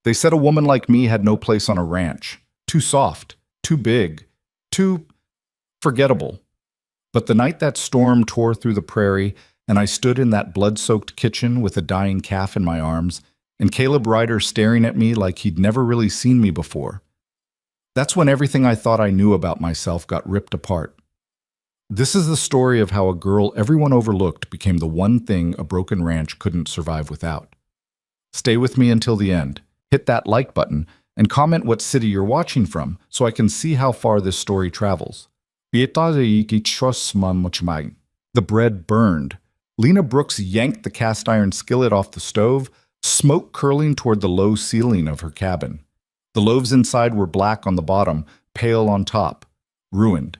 They said a woman like me had no place on a ranch. Too soft, too big, too forgettable. But the night that storm tore through the prairie and I stood in that blood-soaked kitchen with a dying calf in my arms and Caleb Ryder staring at me like he'd never really seen me before, that's when everything I thought I knew about myself got ripped apart. This is the story of how a girl everyone overlooked became the one thing a broken ranch couldn't survive without. Stay with me until the end. Hit that like button and comment what city you're watching from so I can see how far this story travels. The bread burned. Lena Brooks yanked the cast iron skillet off the stove, smoke curling toward the low ceiling of her cabin. The loaves inside were black on the bottom, pale on top, ruined.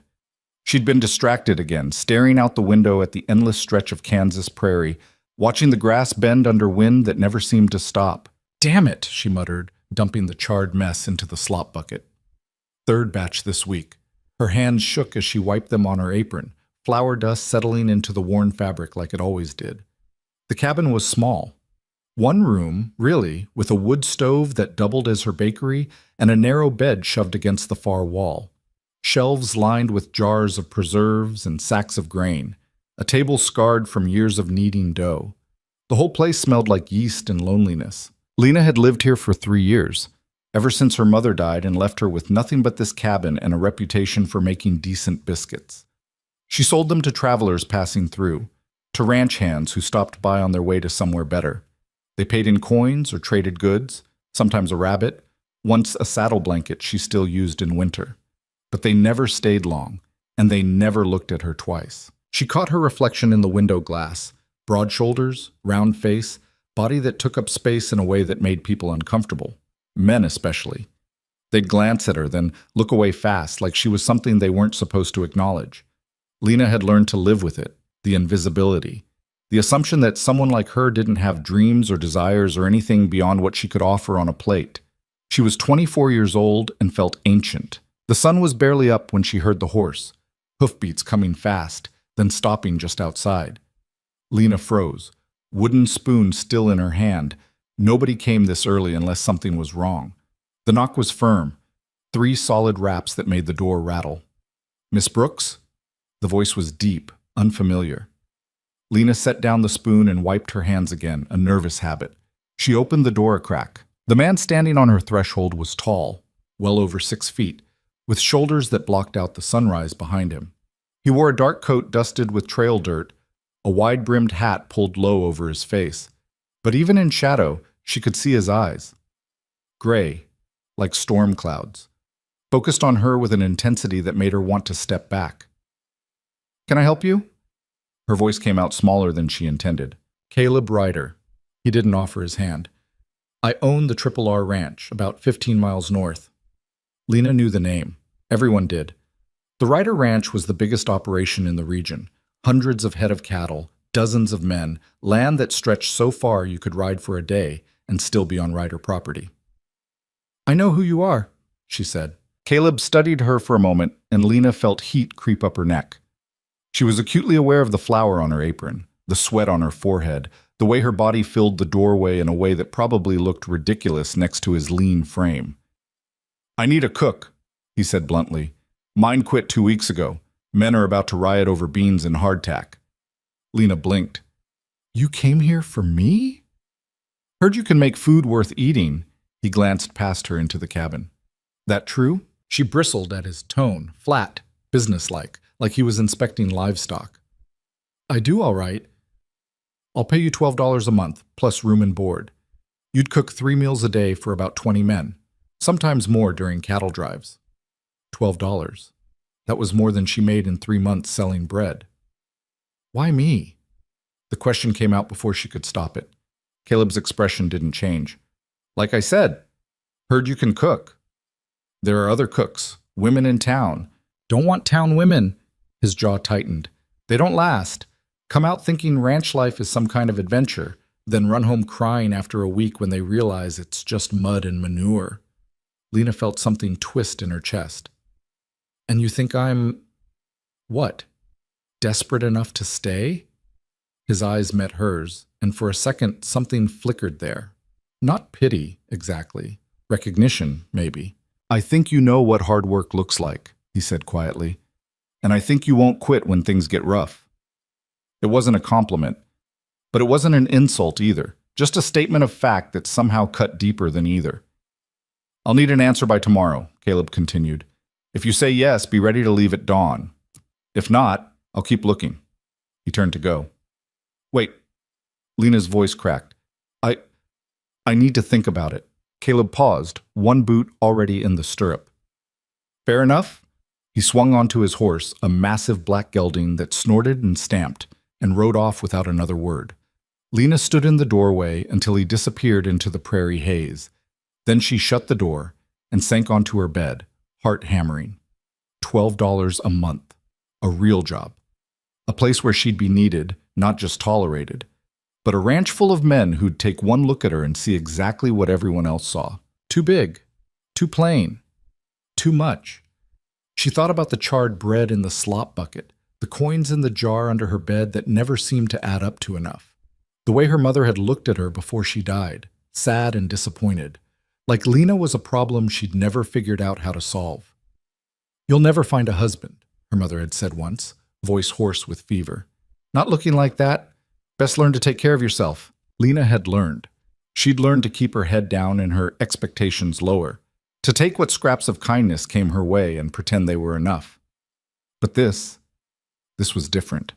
She'd been distracted again, staring out the window at the endless stretch of Kansas prairie, watching the grass bend under wind that never seemed to stop. "Damn it," she muttered, dumping the charred mess into the slop bucket. Third batch this week. Her hands shook as she wiped them on her apron, flour dust settling into the worn fabric like it always did. The cabin was small. One room, really, with a wood stove that doubled as her bakery and a narrow bed shoved against the far wall. Shelves lined with jars of preserves and sacks of grain. A table scarred from years of kneading dough. The whole place smelled like yeast and loneliness. Lena had lived here for 3 years, ever since her mother died and left her with nothing but this cabin and a reputation for making decent biscuits. She sold them to travelers passing through, to ranch hands who stopped by on their way to somewhere better. They paid in coins or traded goods, sometimes a rabbit, once a saddle blanket she still used in winter. But they never stayed long, and they never looked at her twice. She caught her reflection in the window glass, broad shoulders, round face, body that took up space in a way that made people uncomfortable, men especially. They'd glance at her, then look away fast, like she was something they weren't supposed to acknowledge. Lena had learned to live with it, the invisibility, the assumption that someone like her didn't have dreams or desires or anything beyond what she could offer on a plate. She was 24 years old and felt ancient. The sun was barely up when she heard the horse, hoofbeats coming fast, then stopping just outside. Lena froze, wooden spoon still in her hand. Nobody came this early unless something was wrong. The knock was firm, 3 solid raps that made the door rattle. "Miss Brooks?" The voice was deep, unfamiliar. Lena set down the spoon and wiped her hands again, a nervous habit. She opened the door a crack. The man standing on her threshold was tall, well over 6 feet, with shoulders that blocked out the sunrise behind him. He wore a dark coat dusted with trail dirt, a wide-brimmed hat pulled low over his face. But even in shadow, she could see his eyes. Gray, like storm clouds, focused on her with an intensity that made her want to step back. "Can I help you?" Her voice came out smaller than she intended. "Caleb Ryder." He didn't offer his hand. "I own the Triple R Ranch, about 15 miles north." Lena knew the name. Everyone did. The Ryder Ranch was the biggest operation in the region. Hundreds of head of cattle, dozens of men, land that stretched so far you could ride for a day and still be on Ryder property. "I know who you are," she said. Caleb studied her for a moment, and Lena felt heat creep up her neck. She was acutely aware of the flour on her apron, the sweat on her forehead, the way her body filled the doorway in a way that probably looked ridiculous next to his lean frame. "I need a cook," he said bluntly. "Mine quit 2 weeks ago. Men are about to riot over beans and hardtack." Lena blinked. "You came here for me?" "Heard you can make food worth eating." He glanced past her into the cabin. "That true?" She bristled at his tone, flat, businesslike, like he was inspecting livestock. "I do all right. I'll pay you $12 a month, plus room and board. You'd cook 3 meals a day for about 20 men, sometimes more during cattle drives." $12. That was more than she made in 3 months selling bread. "Why me?" The question came out before she could stop it. Caleb's expression didn't change. "Like I said, heard you can cook. There are other cooks, women in town. Don't want town women." His jaw tightened. "They don't last. Come out thinking ranch life is some kind of adventure, then run home crying after a week when they realize it's just mud and manure." Lena felt something twist in her chest. "And you think I'm... what? Desperate enough to stay?" His eyes met hers, and for a second something flickered there. Not pity, exactly. Recognition, maybe. I think you know what hard work looks like, he said quietly. And I think you won't quit when things get rough. It wasn't a compliment, but it wasn't an insult either. Just a statement of fact that somehow cut deeper than either. I'll need an answer by tomorrow, Caleb continued. If you say yes, be ready to leave at dawn. If not, I'll keep looking. He turned to go. Wait. Lena's voice cracked. I need to think about it. Caleb paused, one boot already in the stirrup. Fair enough? He swung onto his horse, a massive black gelding that snorted and stamped, and rode off without another word. Lena stood in the doorway until he disappeared into the prairie haze. Then she shut the door and sank onto her bed, heart hammering. $12 a month. A real job. A place where she'd be needed, not just tolerated. But a ranch full of men who'd take one look at her and see exactly what everyone else saw. Too big. Too plain. Too much. She thought about the charred bread in the slop bucket, the coins in the jar under her bed that never seemed to add up to enough. The way her mother had looked at her before she died, sad and disappointed, like Lena was a problem she'd never figured out how to solve. You'll never find a husband, her mother had said once, voice hoarse with fever. Not looking like that. Best learn to take care of yourself. Lena had learned. She'd learned to keep her head down and her expectations lower, to take what scraps of kindness came her way and pretend they were enough. But this was different.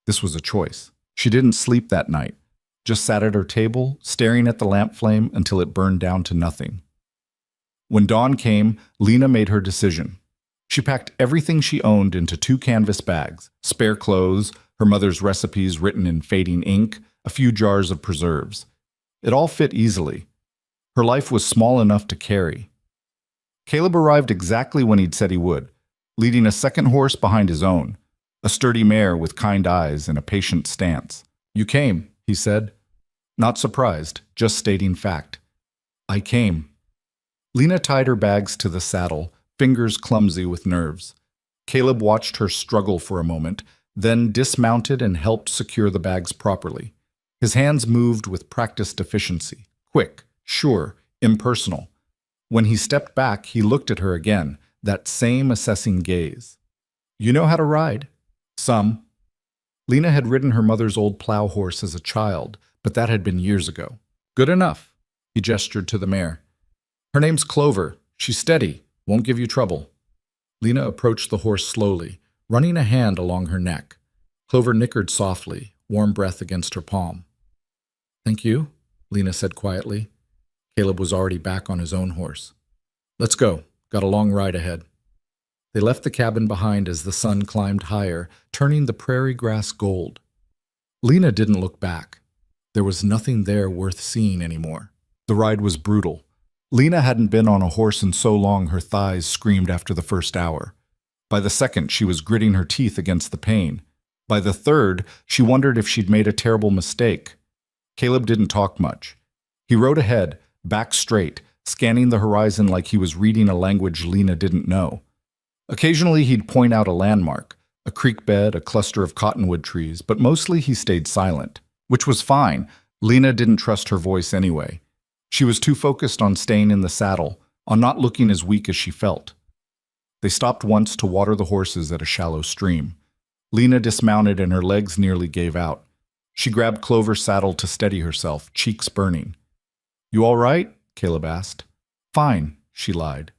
This was a choice. She didn't sleep that night, just sat at her table, staring at the lamp flame until it burned down to nothing. When dawn came, Lena made her decision. She packed everything she owned into 2 canvas bags, spare clothes, her mother's recipes written in fading ink, a few jars of preserves. It all fit easily. Her life was small enough to carry. Caleb arrived exactly when he'd said he would, leading a second horse behind his own, a sturdy mare with kind eyes and a patient stance. You came, he said. Not surprised, just stating fact. I came. Lena tied her bags to the saddle, fingers clumsy with nerves. Caleb watched her struggle for a moment, then dismounted and helped secure the bags properly. His hands moved with practiced efficiency, quick, sure, impersonal. When he stepped back, he looked at her again, that same assessing gaze. You know how to ride? Some. Lena had ridden her mother's old plow horse as a child, but that had been years ago. Good enough, he gestured to the mare. Her name's Clover. She's steady, won't give you trouble. Lena approached the horse slowly, running a hand along her neck. Clover nickered softly, warm breath against her palm. Thank you, Lena said quietly. Caleb was already back on his own horse. Let's go. Got a long ride ahead. They left the cabin behind as the sun climbed higher, turning the prairie grass gold. Lena didn't look back. There was nothing there worth seeing anymore. The ride was brutal. Lena hadn't been on a horse in so long her thighs screamed after the first hour. By the second, she was gritting her teeth against the pain. By the third, she wondered if she'd made a terrible mistake. Caleb didn't talk much. He rode ahead, back straight, scanning the horizon like he was reading a language Lena didn't know. Occasionally he'd point out a landmark, a creek bed, a cluster of cottonwood trees, but mostly he stayed silent, which was fine. Lena didn't trust her voice anyway. She was too focused on staying in the saddle, on not looking as weak as she felt. They stopped once to water the horses at a shallow stream. Lena dismounted and her legs nearly gave out. She grabbed Clover's saddle to steady herself, cheeks burning. You all right? Caleb asked. Fine, she lied.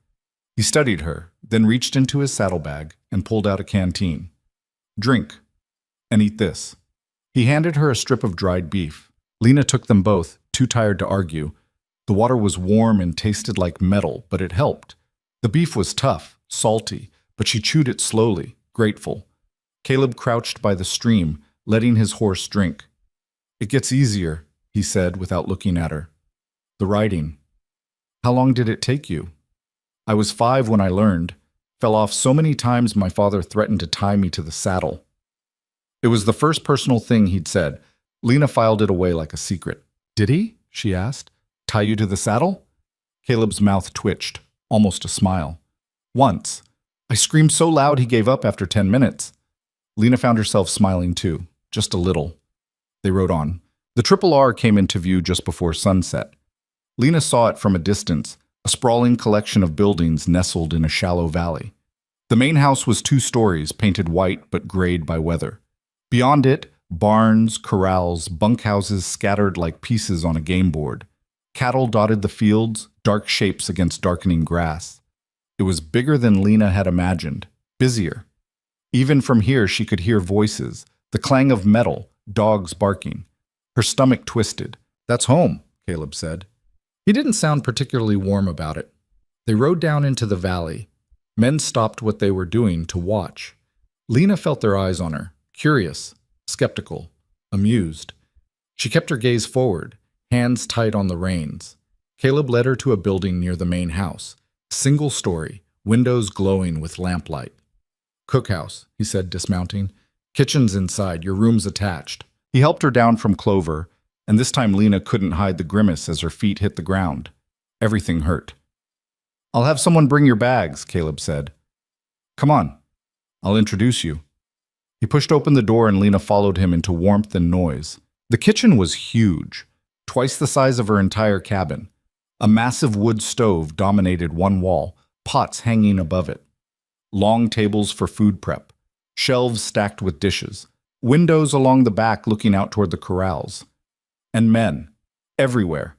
He studied her, then reached into his saddlebag and pulled out a canteen. Drink, and eat this. He handed her a strip of dried beef. Lena took them both, too tired to argue. The water was warm and tasted like metal, but it helped. The beef was tough, salty, but she chewed it slowly, grateful. Caleb crouched by the stream, letting his horse drink. It gets easier, he said without looking at her. The riding. How long did it take you? I was 5 when I learned. Fell off so many times my father threatened to tie me to the saddle. It was the first personal thing he'd said. Lena filed it away like a secret. Did he? She asked. Tie you to the saddle? Caleb's mouth twitched, almost a smile. Once. I screamed so loud he gave up after 10 minutes. Lena found herself smiling too, just a little. They rode on. The Triple R came into view just before sunset. Lena saw it from a distance, a sprawling collection of buildings nestled in a shallow valley. The main house was 2 stories, painted white but grayed by weather. Beyond it, barns, corrals, bunkhouses scattered like pieces on a game board. Cattle dotted the fields, dark shapes against darkening grass. It was bigger than Lena had imagined, busier. Even from here she could hear voices, the clang of metal, dogs barking. Her stomach twisted. "That's home," Caleb said. He didn't sound particularly warm about it. They rode down into the valley. Men stopped what they were doing to watch. Lena felt their eyes on her, curious, skeptical, amused. She kept her gaze forward, hands tight on the reins. Caleb led her to a building near the main house, single story, windows glowing with lamplight. "Cookhouse," he said, dismounting. "Kitchen's inside, your room's attached." He helped her down from Clover, and this time Lena couldn't hide the grimace as her feet hit the ground. Everything hurt. "I'll have someone bring your bags," Caleb said. "Come on, I'll introduce you." He pushed open the door and Lena followed him into warmth and noise. The kitchen was huge, twice the size of her entire cabin. A massive wood stove dominated one wall, pots hanging above it. Long tables for food prep, shelves stacked with dishes, windows along the back looking out toward the corrals. And men, everywhere.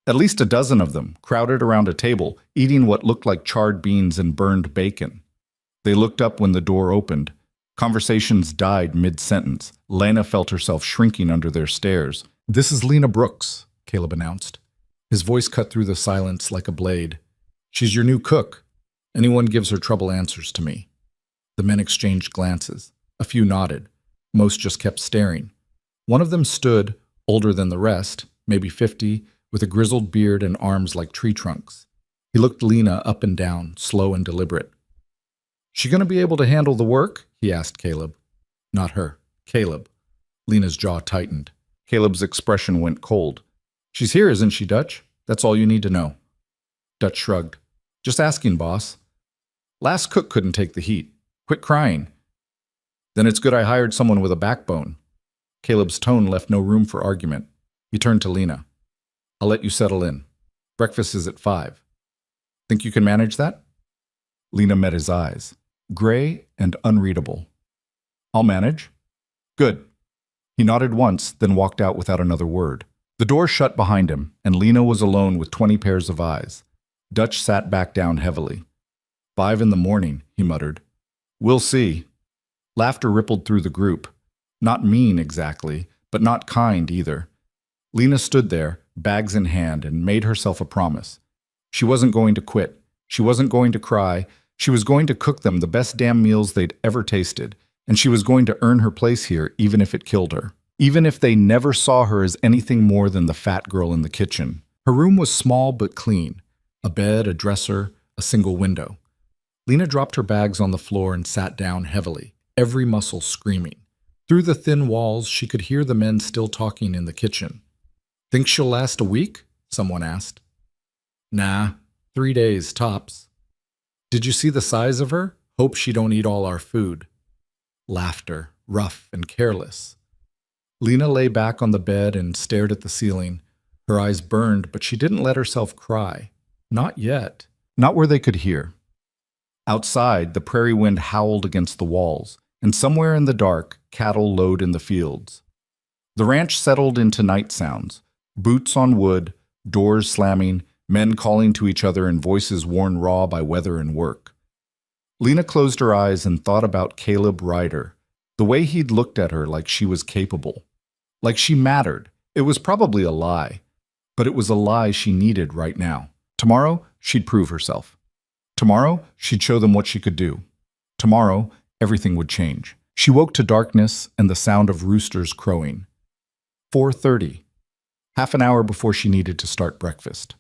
At least a dozen of them, crowded around a table, eating what looked like charred beans and burned bacon. They looked up when the door opened. Conversations died mid-sentence. Lena felt herself shrinking under their stares. "This is Lena Brooks," Caleb announced. His voice cut through the silence like a blade. "She's your new cook. Anyone gives her trouble answers to me." The men exchanged glances. A few nodded. Most just kept staring. One of them stood, older than the rest, maybe 50, with a grizzled beard and arms like tree trunks. He looked Lena up and down, slow and deliberate. "She gonna be able to handle the work?" he asked Caleb. Not her. Caleb. Lena's jaw tightened. Caleb's expression went cold. "She's here, isn't she, Dutch? That's all you need to know." Dutch shrugged. "Just asking, boss. Last cook couldn't take the heat. Quit crying." "Then it's good I hired someone with a backbone." Caleb's tone left no room for argument. He turned to Lena. "I'll let you settle in. Breakfast is at 5. Think you can manage that?" Lena met his eyes, gray and unreadable. "I'll manage." "Good." He nodded once, then walked out without another word. The door shut behind him, and Lena was alone with 20 pairs of eyes. Dutch sat back down heavily. 5 in the morning, he muttered. "We'll see." Laughter rippled through the group. Not mean exactly, but not kind either. Lena stood there, bags in hand, and made herself a promise. She wasn't going to quit. She wasn't going to cry. She was going to cook them the best damn meals they'd ever tasted, and she was going to earn her place here even if it killed her. Even if they never saw her as anything more than the fat girl in the kitchen. Her room was small but clean. A bed, a dresser, a single window. Lena dropped her bags on the floor and sat down heavily, every muscle screaming. Through the thin walls, she could hear the men still talking in the kitchen. "Think she'll last a week?" someone asked. "Nah, 3 days tops." "Did you see the size of her? Hope she don't eat all our food." Laughter, rough and careless. Lena lay back on the bed and stared at the ceiling. Her eyes burned, but she didn't let herself cry. Not yet. Not where they could hear. Outside, the prairie wind howled against the walls, and somewhere in the dark, cattle lowed in the fields. The ranch settled into night sounds. Boots on wood, doors slamming, men calling to each other in voices worn raw by weather and work. Lena closed her eyes and thought about Caleb Ryder, the way he'd looked at her like she was capable. Like she mattered. It was probably a lie, but it was a lie she needed right now. Tomorrow, she'd prove herself. Tomorrow, she'd show them what she could do. Tomorrow, everything would change. She woke to darkness and the sound of roosters crowing. 4:30. Half an hour before she needed to start breakfast.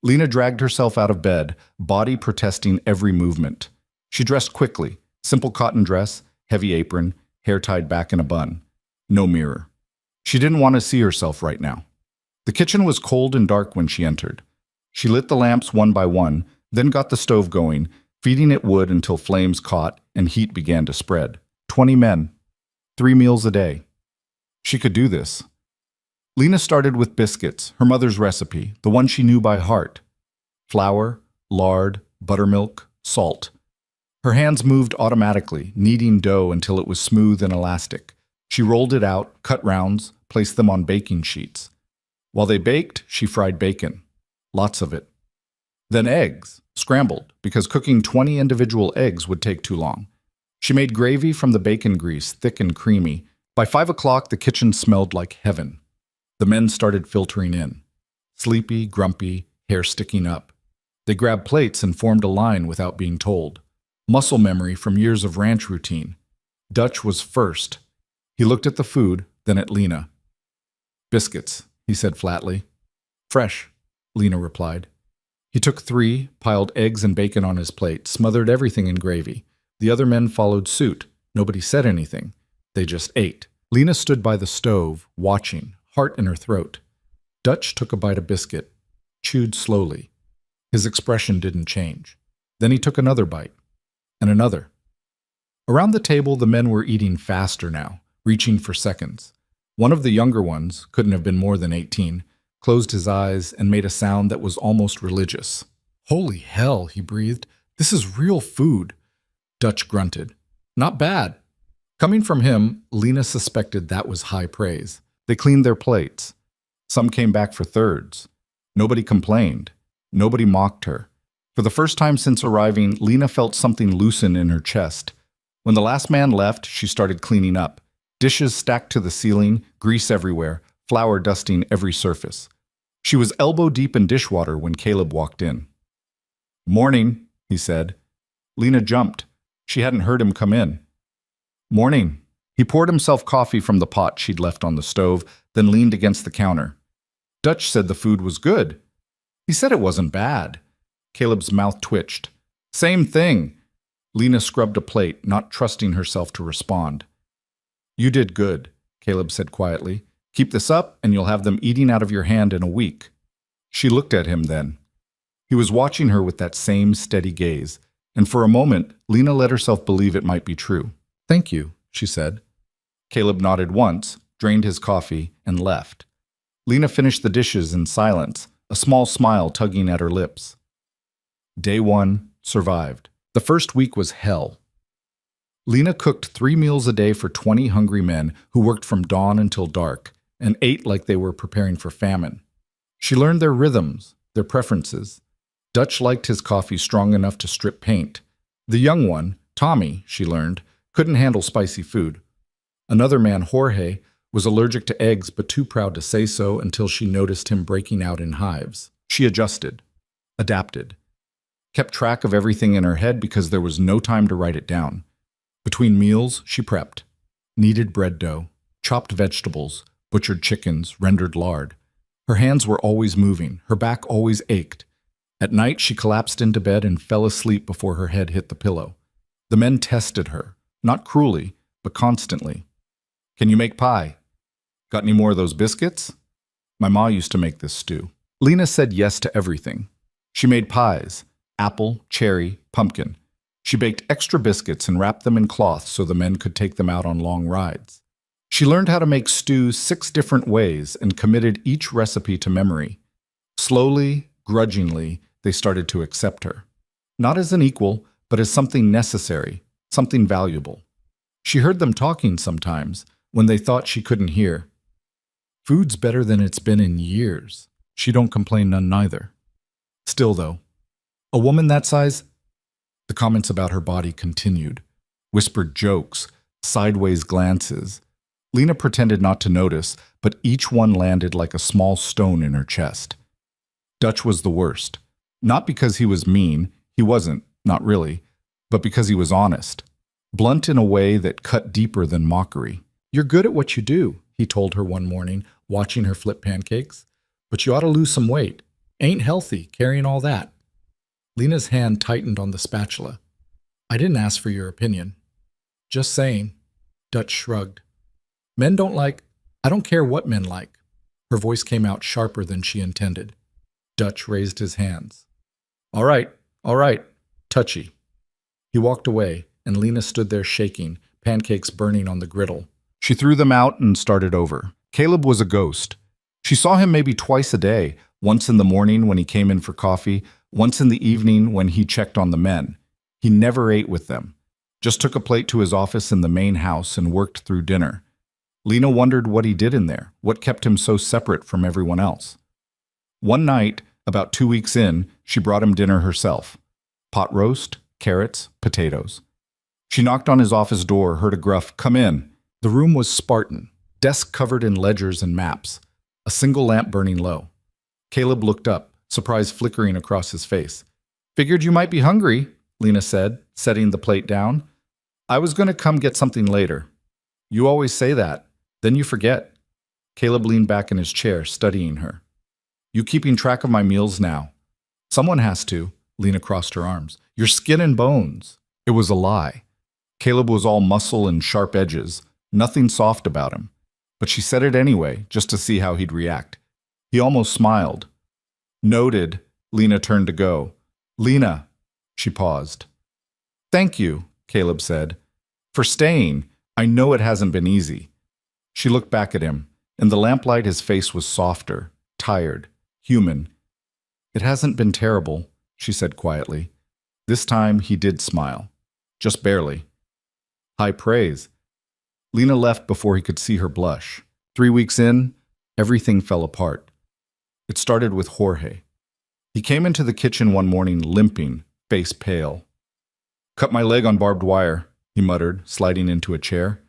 Lena dragged herself out of bed, body protesting every movement. She dressed quickly, simple cotton dress, heavy apron, hair tied back in a bun. No mirror. She didn't want to see herself right now. The kitchen was cold and dark when she entered. She lit the lamps one by one, then got the stove going, feeding it wood until flames caught and heat began to spread. 20 men. 3 meals a day. She could do this. Lena started with biscuits, her mother's recipe, the one she knew by heart. Flour, lard, buttermilk, salt. Her hands moved automatically, kneading dough until it was smooth and elastic. She rolled it out, cut rounds, placed them on baking sheets. While they baked, she fried bacon. Lots of it. Then eggs, scrambled, because cooking 20 individual eggs would take too long. She made gravy from the bacon grease, thick and creamy. By 5 o'clock, the kitchen smelled like heaven. The men started filtering in. Sleepy, grumpy, hair sticking up. They grabbed plates and formed a line without being told. Muscle memory from years of ranch routine. Dutch was first. He looked at the food, then at Lena. "Biscuits," he said flatly. "Fresh," Lena replied. He took 3, piled eggs and bacon on his plate, smothered everything in gravy. The other men followed suit. Nobody said anything. They just ate. Lena stood by the stove, watching, heart in her throat. Dutch took a bite of biscuit, chewed slowly. His expression didn't change. Then he took another bite, and another. Around the table, the men were eating faster now, reaching for seconds. One of the younger ones, couldn't have been more than 18, closed his eyes and made a sound that was almost religious. "Holy hell," he breathed. "This is real food." Dutch grunted. "Not bad." Coming from him, Lena suspected that was high praise. They cleaned their plates. Some came back for thirds. Nobody complained. Nobody mocked her. For the first time since arriving, Lena felt something loosen in her chest. When the last man left, she started cleaning up. Dishes stacked to the ceiling, grease everywhere, flour dusting every surface. She was elbow-deep in dishwater when Caleb walked in. "Morning," he said. Lena jumped. She hadn't heard him come in. "Morning." He poured himself coffee from the pot she'd left on the stove, then leaned against the counter. Dutch said the food was good. He said it wasn't bad. Caleb's mouth twitched. "Same thing." Lena scrubbed a plate, not trusting herself to respond. "You did good," Caleb said quietly. "Keep this up, and you'll have them eating out of your hand in a week." She looked at him then. He was watching her with that same steady gaze, and for a moment, Lena let herself believe it might be true. "Thank you," she said. Caleb nodded once, drained his coffee, and left. Lena finished the dishes in silence, a small smile tugging at her lips. Day 1 survived. The first week was hell. Lena cooked 3 meals a day for 20 hungry men who worked from dawn until dark and ate like they were preparing for famine. She learned their rhythms, their preferences. Dutch liked his coffee strong enough to strip paint. The young one, Tommy, she learned, couldn't handle spicy food. Another man, Jorge, was allergic to eggs but too proud to say so until she noticed him breaking out in hives. She adjusted, adapted, kept track of everything in her head because there was no time to write it down. Between meals, she prepped. Kneaded bread dough, chopped vegetables, butchered chickens, rendered lard. Her hands were always moving, her back always ached. At night, she collapsed into bed and fell asleep before her head hit the pillow. The men tested her, not cruelly, but constantly. "Can you make pie? Got any more of those biscuits? My ma used to make this stew." Lena said yes to everything. She made pies, apple, cherry, pumpkin. She baked extra biscuits and wrapped them in cloth so the men could take them out on long rides. She learned how to make stews 6 different ways and committed each recipe to memory. Slowly, grudgingly, they started to accept her. Not as an equal, but as something necessary, something valuable. She heard them talking sometimes, when they thought she couldn't hear. "Food's better than it's been in years." She don't complain none neither. Still, though, a woman that size... The comments about her body continued. Whispered jokes, sideways glances. Lena pretended not to notice, but each one landed like a small stone in her chest. Dutch was the worst. Not because he was mean, he wasn't, not really, but because he was honest. Blunt in a way that cut deeper than mockery. "You're good at what you do," he told her one morning, watching her flip pancakes. "But you ought to lose some weight. Ain't healthy, carrying all that." Lena's hand tightened on the spatula. "I didn't ask for your opinion." "Just saying." Dutch shrugged. "Men don't like... I don't care what men like." Her voice came out sharper than she intended. Dutch raised his hands. All right, touchy." He walked away, and Lena stood there shaking, pancakes burning on the griddle. She threw them out and started over. Caleb was a ghost. She saw him maybe twice a day, once in the morning when he came in for coffee, once in the evening when he checked on the men. He never ate with them, just took a plate to his office in the main house and worked through dinner. Lena wondered what he did in there, what kept him so separate from everyone else. One night, about 2 weeks in, she brought him dinner herself. Pot roast, carrots, potatoes. She knocked on his office door, heard a gruff, "Come in." The room was Spartan, desk covered in ledgers and maps, a single lamp burning low. Caleb looked up, surprise flickering across his face. "Figured you might be hungry," Lena said, setting the plate down. "I was going to come get something later." "You always say that. Then you forget." Caleb leaned back in his chair, studying her. "You keeping track of my meals now?" "Someone has to." Lena crossed her arms. "You're skin and bones." It was a lie. Caleb was all muscle and sharp edges, nothing soft about him. But she said it anyway, just to see how he'd react. He almost smiled. "Noted." Lena turned to go. "Lena." She paused. "Thank you," Caleb said, "for staying. I know it hasn't been easy." She looked back at him. In the lamplight, his face was softer, tired, human. "It hasn't been terrible," she said quietly. This time he did smile. Just barely. High praise. Lena left before he could see her blush. 3 weeks in, everything fell apart. It started with Jorge. He came into the kitchen one morning limping, face pale. "Cut my leg on barbed wire," he muttered, sliding into a chair.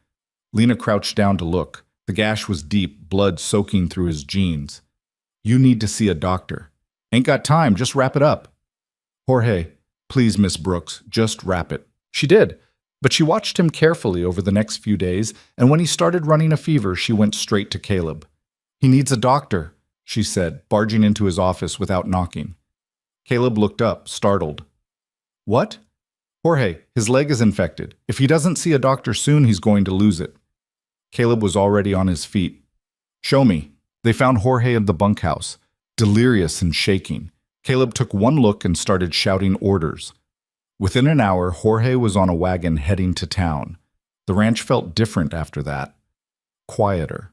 Lena crouched down to look. The gash was deep, blood soaking through his jeans. "You need to see a doctor." "Ain't got time, just wrap it up." "Jorge, please, Miss Brooks, just wrap it." She did, but she watched him carefully over the next few days, and when he started running a fever, she went straight to Caleb. "He needs a doctor," she said, barging into his office without knocking. Caleb looked up, startled. "What?" "Jorge, his leg is infected. If he doesn't see a doctor soon, he's going to lose it." Caleb was already on his feet. "Show me." They found Jorge in the bunkhouse, delirious and shaking. Caleb took one look and started shouting orders. Within an hour, Jorge was on a wagon heading to town. The ranch felt different after that. Quieter.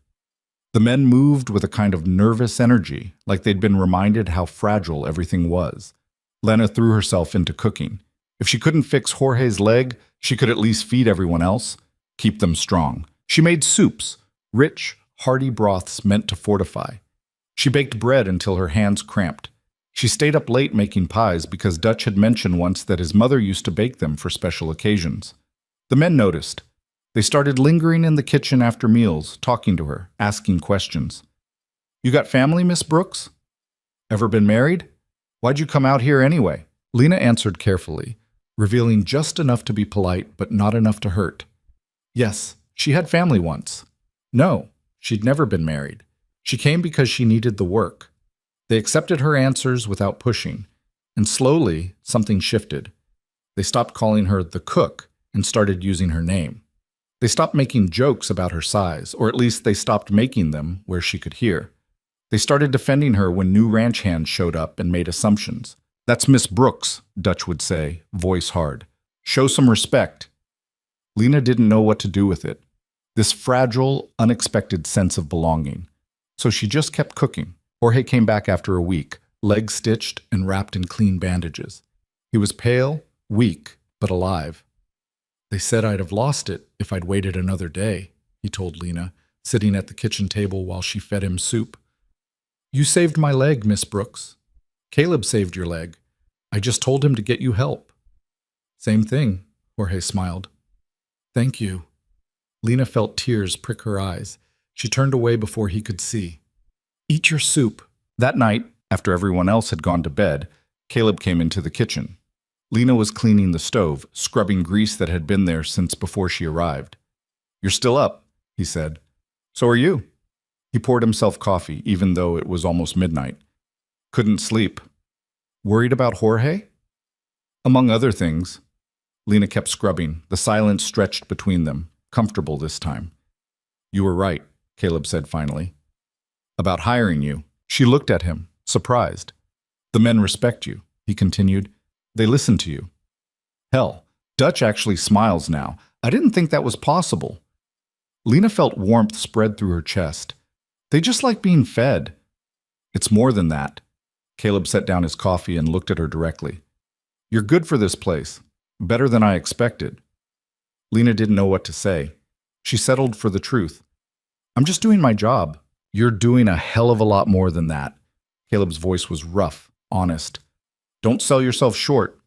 The men moved with a kind of nervous energy, like they'd been reminded how fragile everything was. Lena threw herself into cooking. If she couldn't fix Jorge's leg, she could at least feed everyone else, keep them strong. She made soups, rich, hearty broths meant to fortify. She baked bread until her hands cramped. She stayed up late making pies because Dutch had mentioned once that his mother used to bake them for special occasions. The men noticed. They started lingering in the kitchen after meals, talking to her, asking questions. "You got family, Miss Brooks? Ever been married? Why'd you come out here anyway?" Lena answered carefully, revealing just enough to be polite but not enough to hurt. Yes, she had family once. No, she'd never been married. She came because she needed the work. They accepted her answers without pushing, and slowly something shifted. They stopped calling her the cook and started using her name. They stopped making jokes about her size, or at least they stopped making them where she could hear. They started defending her when new ranch hands showed up and made assumptions. "That's Miss Brooks," Dutch would say, voice hard. "Show some respect." Lena didn't know what to do with it, this fragile, unexpected sense of belonging. So she just kept cooking. Jorge came back after a week, legs stitched and wrapped in clean bandages. He was pale, weak, but alive. "They said I'd have lost it if I'd waited another day," he told Lena, sitting at the kitchen table while she fed him soup. "You saved my leg, Miss Brooks." "Caleb saved your leg. I just told him to get you help." "Same thing," Jorge smiled. "Thank you." Lena felt tears prick her eyes. She turned away before he could see. "Eat your soup." That night, after everyone else had gone to bed, Caleb came into the kitchen. Lena was cleaning the stove, scrubbing grease that had been there since before she arrived. "You're still up," he said. "So are you." He poured himself coffee, even though it was almost midnight. "Couldn't sleep." "Worried about Jorge?" "Among other things." Lena kept scrubbing. The silence stretched between them, comfortable this time. "You were right," Caleb said finally. "About hiring you." She looked at him, surprised. "The men respect you," he continued. "They listen to you." "Hell, Dutch actually smiles now. I didn't think that was possible." Lena felt warmth spread through her chest. They just like being fed. It's more than that. Caleb set down his coffee and looked at her directly. You're good for this place. Better than I expected. Lena didn't know what to say. She settled for the truth. I'm just doing my job. You're doing a hell of a lot more than that. Caleb's voice was rough, honest. Don't sell yourself short.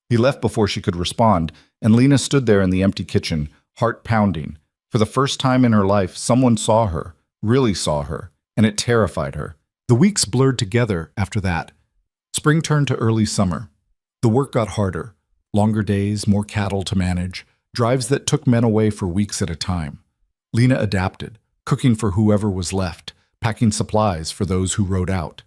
He left before she could respond, and Lena stood there in the empty kitchen, heart pounding. For the first time in her life, someone saw her, really saw her, and it terrified her. The weeks blurred together after that. Spring turned to early summer. The work got harder. Longer days, more cattle to manage, drives that took men away for weeks at a time. Lena adapted, cooking for whoever was left, packing supplies for those who rode out.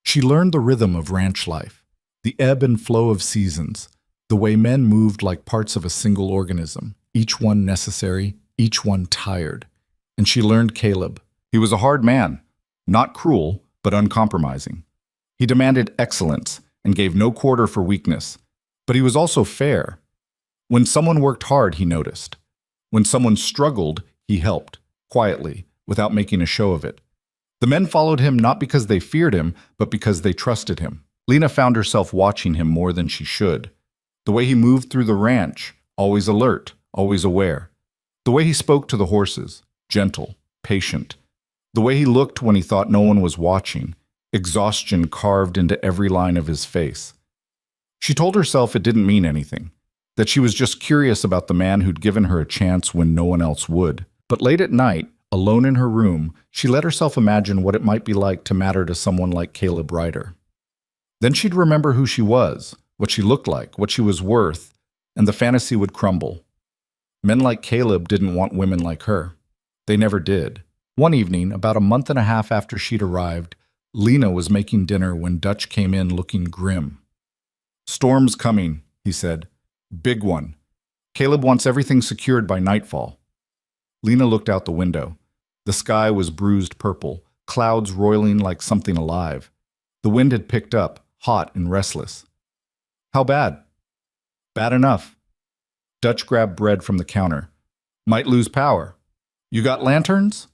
She learned the rhythm of ranch life, the ebb and flow of seasons, the way men moved like parts of a single organism, each one necessary, each one tired. And she learned Caleb. He was a hard man, not cruel, but uncompromising. He demanded excellence and gave no quarter for weakness, but he was also fair. When someone worked hard, he noticed. When someone struggled, he helped, quietly, without making a show of it. The men followed him not because they feared him, but because they trusted him. Lena found herself watching him more than she should. The way he moved through the ranch, always alert, always aware. The way he spoke to the horses, gentle, patient. The way he looked when he thought no one was watching, exhaustion carved into every line of his face. She told herself it didn't mean anything, that she was just curious about the man who'd given her a chance when no one else would. But late at night, alone in her room, she let herself imagine what it might be like to matter to someone like Caleb Ryder. Then she'd remember who she was, what she looked like, what she was worth, and the fantasy would crumble. Men like Caleb didn't want women like her. They never did. One evening, about a month and a half after she'd arrived, Lena was making dinner when Dutch came in looking grim. "Storm's coming," he said. "Big one. Caleb wants everything secured by nightfall." Lena looked out the window. The sky was bruised purple, clouds roiling like something alive. The wind had picked up, hot and restless. "How bad?" "Bad enough." Dutch grabbed bread from the counter. "Might lose power. You got lanterns?"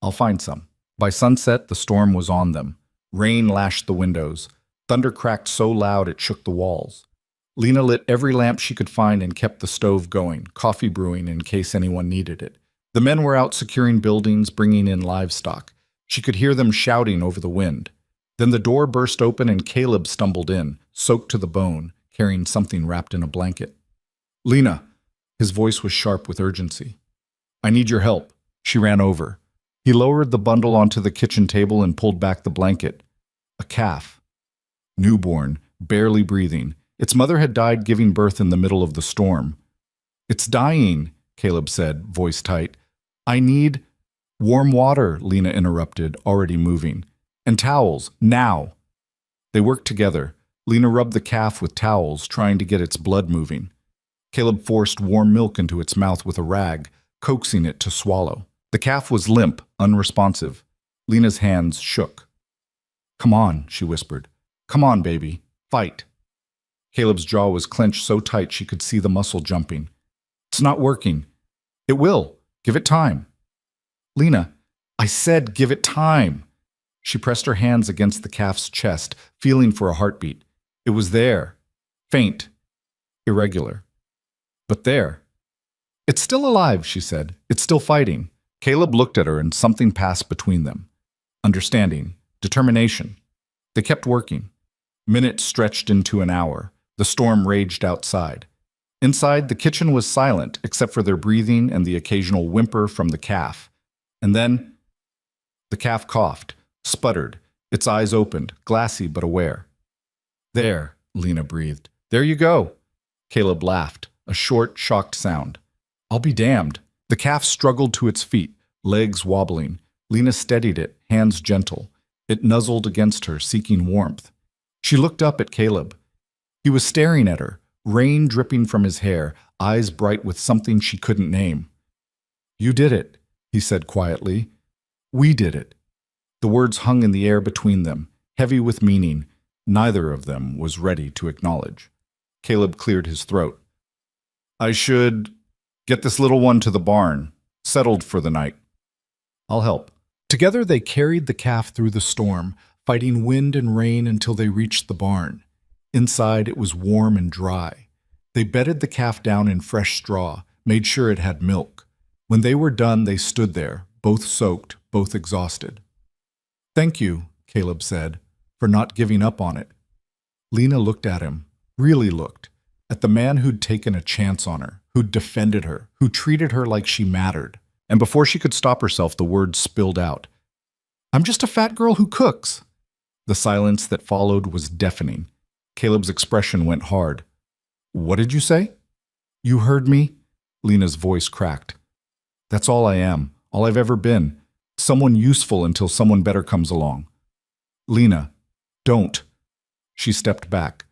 "I'll find some." By sunset, the storm was on them. Rain lashed the windows. Thunder cracked so loud it shook the walls. Lena lit every lamp she could find and kept the stove going, coffee brewing in case anyone needed it. The men were out securing buildings, bringing in livestock. She could hear them shouting over the wind. Then the door burst open and Caleb stumbled in, soaked to the bone, carrying something wrapped in a blanket. "Lena," his voice was sharp with urgency. "I need your help." She ran over. He lowered the bundle onto the kitchen table and pulled back the blanket. A calf. Newborn, barely breathing. Its mother had died giving birth in the middle of the storm. "It's dying," Caleb said, voice tight. "I need—" "Warm water," Lena interrupted, already moving. "And towels, now." They worked together. Lena rubbed the calf with towels, trying to get its blood moving. Caleb forced warm milk into its mouth with a rag, coaxing it to swallow. The calf was limp, unresponsive. Lena's hands shook. "Come on," she whispered. "Come on, baby. Fight." Caleb's jaw was clenched so tight she could see the muscle jumping. "It's not working." "It will. Give it time." "Lena, I said give it time." She pressed her hands against the calf's chest, feeling for a heartbeat. It was there. Faint. Irregular. But there. "It's still alive," she said. "It's still fighting." Caleb looked at her and something passed between them. Understanding. Determination. They kept working. Minutes stretched into an hour. The storm raged outside. Inside, the kitchen was silent except for their breathing and the occasional whimper from the calf. And then the calf coughed, sputtered, its eyes opened, glassy but aware. "There," Lena breathed. "There you go." Caleb laughed, a short, shocked sound. "I'll be damned." The calf struggled to its feet, legs wobbling. Lena steadied it, hands gentle. It nuzzled against her, seeking warmth. She looked up at Caleb. He was staring at her, rain dripping from his hair, eyes bright with something she couldn't name. "You did it," he said quietly. "We did it." The words hung in the air between them, heavy with meaning. Neither of them was ready to acknowledge. Caleb cleared his throat. "I should get this little one to the barn, settled for the night." "I'll help." Together they carried the calf through the storm, fighting wind and rain until they reached the barn. Inside it was warm and dry. They bedded the calf down in fresh straw, made sure it had milk. When they were done, they stood there, both soaked, both exhausted. "Thank you," Caleb said, "for not giving up on it." Lena looked at him, really looked, at the man who'd taken a chance on her, who'd defended her, who treated her like she mattered. And before she could stop herself, the words spilled out. "I'm just a fat girl who cooks." The silence that followed was deafening. Caleb's expression went hard. "What did you say?" "You heard me?" Lena's voice cracked. "That's all I am, all I've ever been. Someone useful until someone better comes along." "Lena, don't." She stepped back.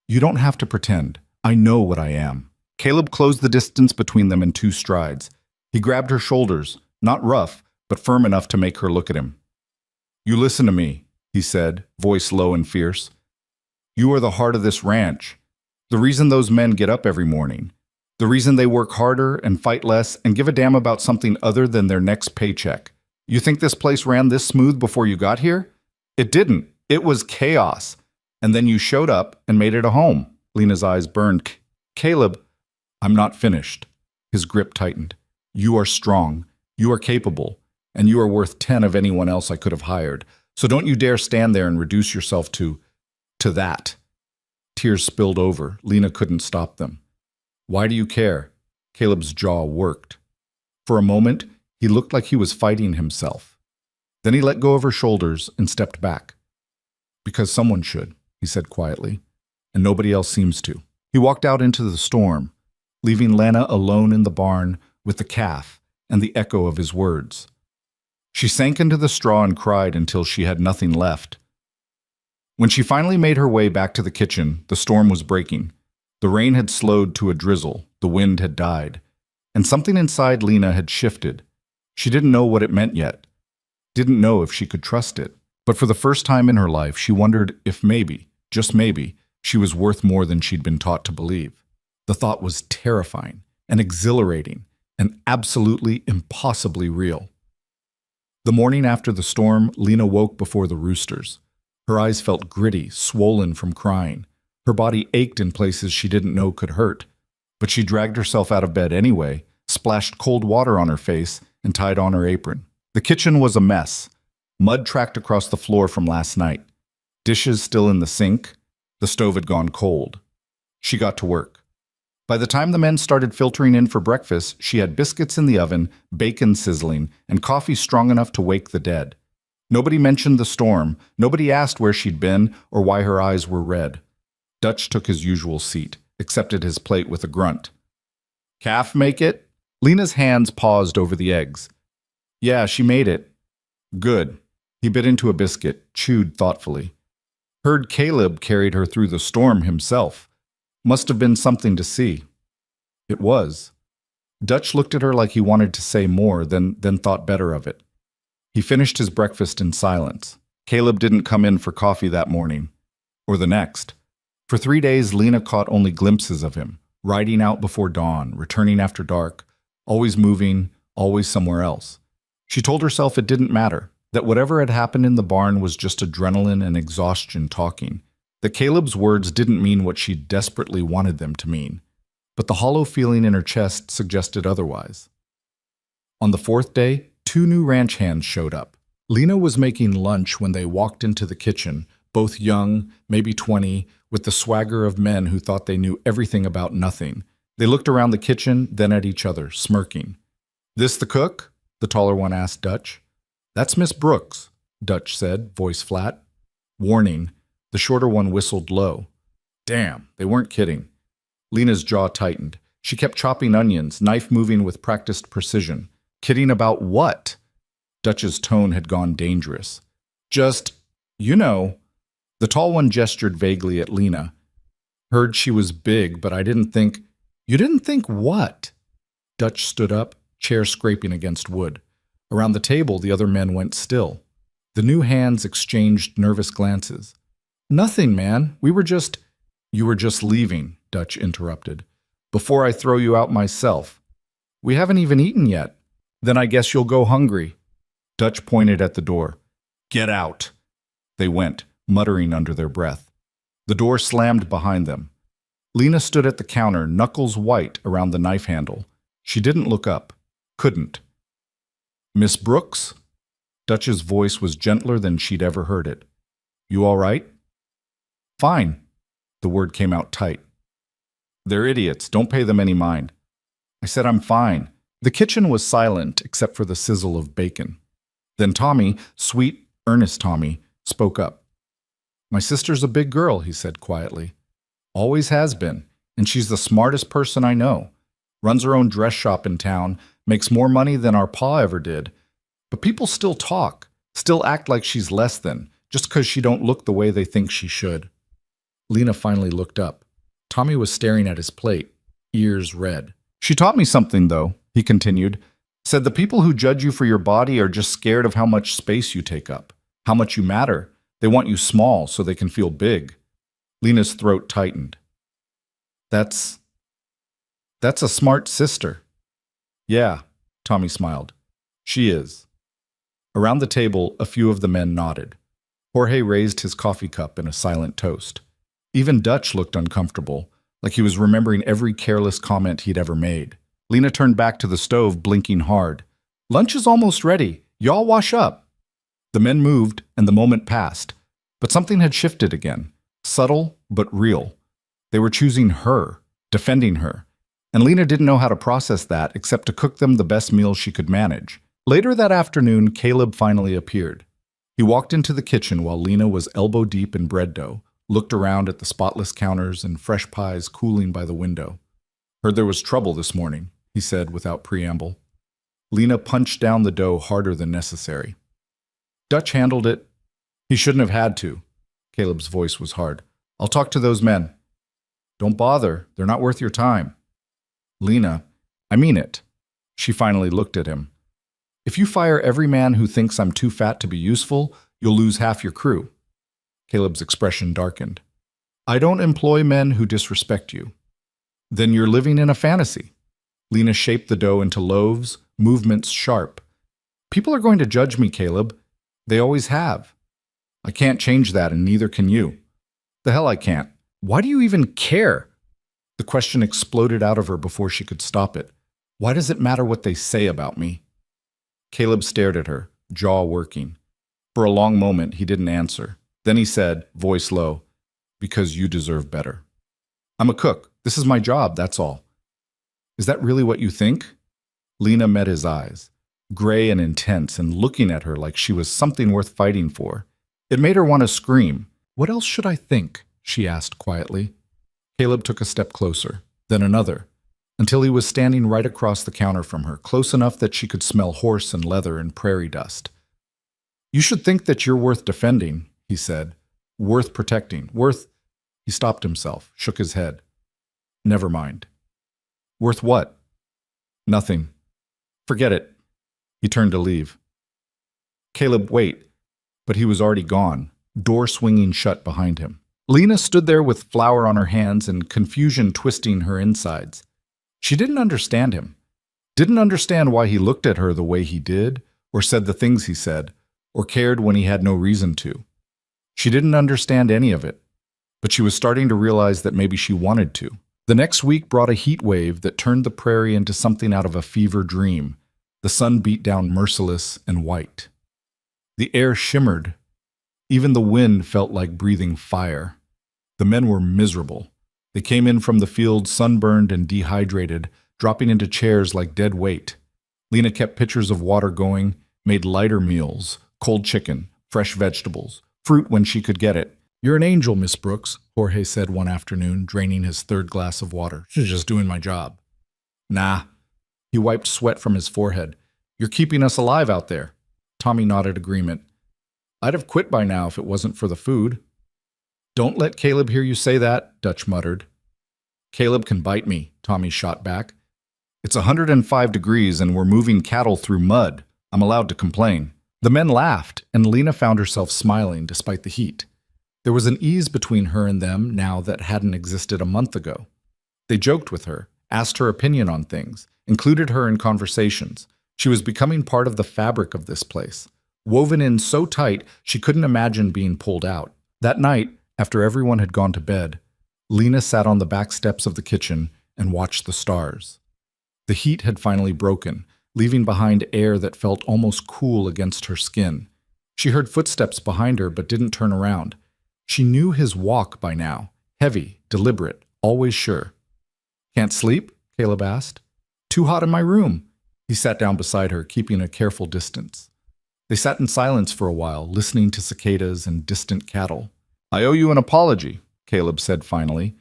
"You don't have to pretend. I know what I am." Caleb closed the distance between them in 2 strides. He grabbed her shoulders, not rough, but firm enough to make her look at him. "You listen to me," he said, voice low and fierce. "You are the heart of this ranch. The reason those men get up every morning. The reason they work harder and fight less and give a damn about something other than their next paycheck. You think this place ran this smooth before you got here? It didn't. It was chaos. And then you showed up and made it a home." Lena's eyes burned. "Caleb, I'm not finished." His grip tightened. "You are strong. You are capable. And you are worth 10 of anyone else I could have hired. So don't you dare stand there and reduce yourself to that." Tears spilled over. Lena couldn't stop them. "Why do you care?" Caleb's jaw worked. For a moment, he looked like he was fighting himself. Then he let go of her shoulders and stepped back. "Because someone should," he said quietly, "and nobody else seems to." He walked out into the storm, leaving Lena alone in the barn with the calf and the echo of his words. She sank into the straw and cried until she had nothing left. When she finally made her way back to the kitchen, the storm was breaking. The rain had slowed to a drizzle, the wind had died, and something inside Lena had shifted. She didn't know what it meant yet, didn't know if she could trust it. But for the first time in her life, she wondered if maybe, just maybe, she was worth more than she'd been taught to believe. The thought was terrifying and exhilarating and absolutely impossibly real. The morning after the storm, Lena woke before the roosters. Her eyes felt gritty, swollen from crying. Her body ached in places she didn't know could hurt. But she dragged herself out of bed anyway, splashed cold water on her face, and tied on her apron. The kitchen was a mess. Mud tracked across the floor from last night. Dishes still in the sink. The stove had gone cold. She got to work. By the time the men started filtering in for breakfast, she had biscuits in the oven, bacon sizzling, and coffee strong enough to wake the dead. Nobody mentioned the storm. Nobody asked where she'd been or why her eyes were red. Dutch took his usual seat, accepted his plate with a grunt. "Calf make it?" Lena's hands paused over the eggs. "Yeah, she made it." "Good." He bit into a biscuit, chewed thoughtfully. "Heard Caleb carried her through the storm himself. Must have been something to see." It was. Dutch looked at her like he wanted to say more, then thought better of it. He finished his breakfast in silence. Caleb didn't come in for coffee that morning, or the next. For 3 days, Lena caught only glimpses of him, riding out before dawn, returning after dark, always moving, always somewhere else. She told herself it didn't matter, that whatever had happened in the barn was just adrenaline and exhaustion talking, that Caleb's words didn't mean what she desperately wanted them to mean. But the hollow feeling in her chest suggested otherwise. On the 4th day, 2 new ranch hands showed up. Lena was making lunch when they walked into the kitchen, both young, maybe 20, with the swagger of men who thought they knew everything about nothing. They looked around the kitchen, then at each other, smirking. "This the cook?" the taller one asked Dutch. "That's Miss Brooks," Dutch said, voice flat. Warning, the shorter one whistled low. Damn, they weren't kidding. Lena's jaw tightened. She kept chopping onions, knife moving with practiced precision. Kidding about what? Dutch's tone had gone dangerous. "Just, you know." The tall one gestured vaguely at Lena. "Heard she was big, but I didn't think—" "You didn't think what?" Dutch stood up, chair scraping against wood. Around the table, the other men went still. The new hands exchanged nervous glances. "Nothing, man. We were just—" "You were just leaving," Dutch interrupted. "Before I throw you out myself. We haven't even eaten yet. Then I guess you'll go hungry." Dutch pointed at the door. Get out. They went, muttering under their breath. The door slammed behind them. Lena stood at the counter, knuckles white around the knife handle. She didn't look up. Couldn't. Miss Brooks? Dutch's voice was gentler than she'd ever heard it. You all right? Fine. The word came out tight. They're idiots. Don't pay them any mind. I said I'm fine. The kitchen was silent except for the sizzle of bacon. Then Tommy, sweet, earnest Tommy, spoke up. My sister's a big girl, he said quietly. Always has been, and she's the smartest person I know. Runs her own dress shop in town, makes more money than our pa ever did. But people still talk, still act like she's less than, just 'cause she don't look the way they think she should. Lena finally looked up. Tommy was staring at his plate, ears red. She taught me something, though, he continued. Said the people who judge you for your body are just scared of how much space you take up, how much you matter. They want you small so they can feel big. Lena's throat tightened. That's a smart sister. Yeah, Tommy smiled. She is. Around the table, a few of the men nodded. Jorge raised his coffee cup in a silent toast. Even Dutch looked uncomfortable, like he was remembering every careless comment he'd ever made. Lena turned back to the stove, blinking hard. Lunch is almost ready. Y'all wash up. The men moved, and the moment passed. But something had shifted again. Subtle, but real. They were choosing her, defending her. And Lena didn't know how to process that except to cook them the best meal she could manage. Later that afternoon, Caleb finally appeared. He walked into the kitchen while Lena was elbow-deep in bread dough, looked around at the spotless counters and fresh pies cooling by the window. Heard there was trouble this morning, he said without preamble. Lena punched down the dough harder than necessary. Dutch handled it. He shouldn't have had to. Caleb's voice was hard. I'll talk to those men. Don't bother. They're not worth your time. Lena, I mean it. She finally looked at him. If you fire every man who thinks I'm too fat to be useful, you'll lose half your crew. Caleb's expression darkened. I don't employ men who disrespect you. Then you're living in a fantasy. Lena shaped the dough into loaves, movements sharp. People are going to judge me, Caleb. They always have. I can't change that, and neither can you. The hell I can't. Why do you even care? The question exploded out of her before she could stop it. Why does it matter what they say about me? Caleb stared at her, jaw working. For a long moment, he didn't answer. Then he said, voice low, because you deserve better. I'm a cook. This is my job, that's all. Is that really what you think? Lena met his eyes, gray and intense, and looking at her like she was something worth fighting for. It made her want to scream. What else should I think? She asked quietly. Caleb took a step closer, then another, until he was standing right across the counter from her, close enough that she could smell horse and leather and prairie dust. You should think that you're worth defending, he said. Worth protecting. Worth... He stopped himself, shook his head. Never mind. Worth what? Nothing. Forget it. He turned to leave. Caleb, wait. But he was already gone, door swinging shut behind him. Lena stood there with flour on her hands and confusion twisting her insides. She didn't understand him. Didn't understand why he looked at her the way he did, or said the things he said, or cared when he had no reason to. She didn't understand any of it, but she was starting to realize that maybe she wanted to. The next week brought a heat wave that turned the prairie into something out of a fever dream. The sun beat down merciless and white. The air shimmered. Even the wind felt like breathing fire. The men were miserable. They came in from the field sunburned and dehydrated, dropping into chairs like dead weight. Lena kept pitchers of water going, made lighter meals, cold chicken, fresh vegetables, fruit when she could get it. You're an angel, Miss Brooks, Jorge said one afternoon, draining his third glass of water. She's just doing my job. Nah. He wiped sweat from his forehead. You're keeping us alive out there. Tommy nodded agreement. I'd have quit by now if it wasn't for the food. Don't let Caleb hear you say that, Dutch muttered. Caleb can bite me, Tommy shot back. It's 105 degrees and we're moving cattle through mud. I'm allowed to complain. The men laughed, and Lena found herself smiling despite the heat. There was an ease between her and them now that hadn't existed a month ago. They joked with her, asked her opinion on things, included her in conversations, She was becoming part of the fabric of this place, woven in so tight she couldn't imagine being pulled out. That night, after everyone had gone to bed, Lena sat on the back steps of the kitchen and watched the stars. The heat had finally broken, leaving behind air that felt almost cool against her skin. She heard footsteps behind her but didn't turn around. She knew his walk by now, heavy, deliberate, always sure. "Can't sleep?" Caleb asked. "Too hot in my room." He sat down beside her, keeping a careful distance. They sat in silence for a while, listening to cicadas and distant cattle. "I owe you an apology," Caleb said finally.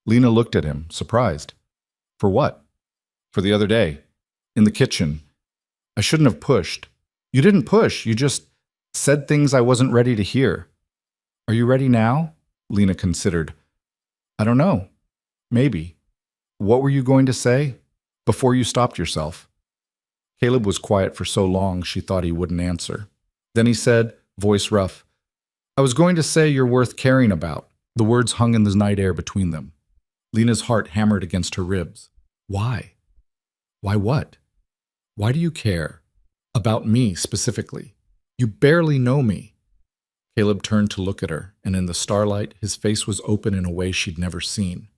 Lena looked at him, surprised. "For what?" "For the other day. In the kitchen. I shouldn't have pushed." "You didn't push. You just said things I wasn't ready to hear." "Are you ready now?" Lena considered. "I don't know. Maybe." "What were you going to say? Before you stopped yourself?" Caleb was quiet for so long she thought he wouldn't answer. Then he said, voice rough, "I was going to say you're worth caring about." The words hung in the night air between them. Lena's heart hammered against her ribs. Why? Why what? Why do you care? About me specifically. You barely know me. Caleb turned to look at her, and in the starlight, his face was open in a way she'd never seen.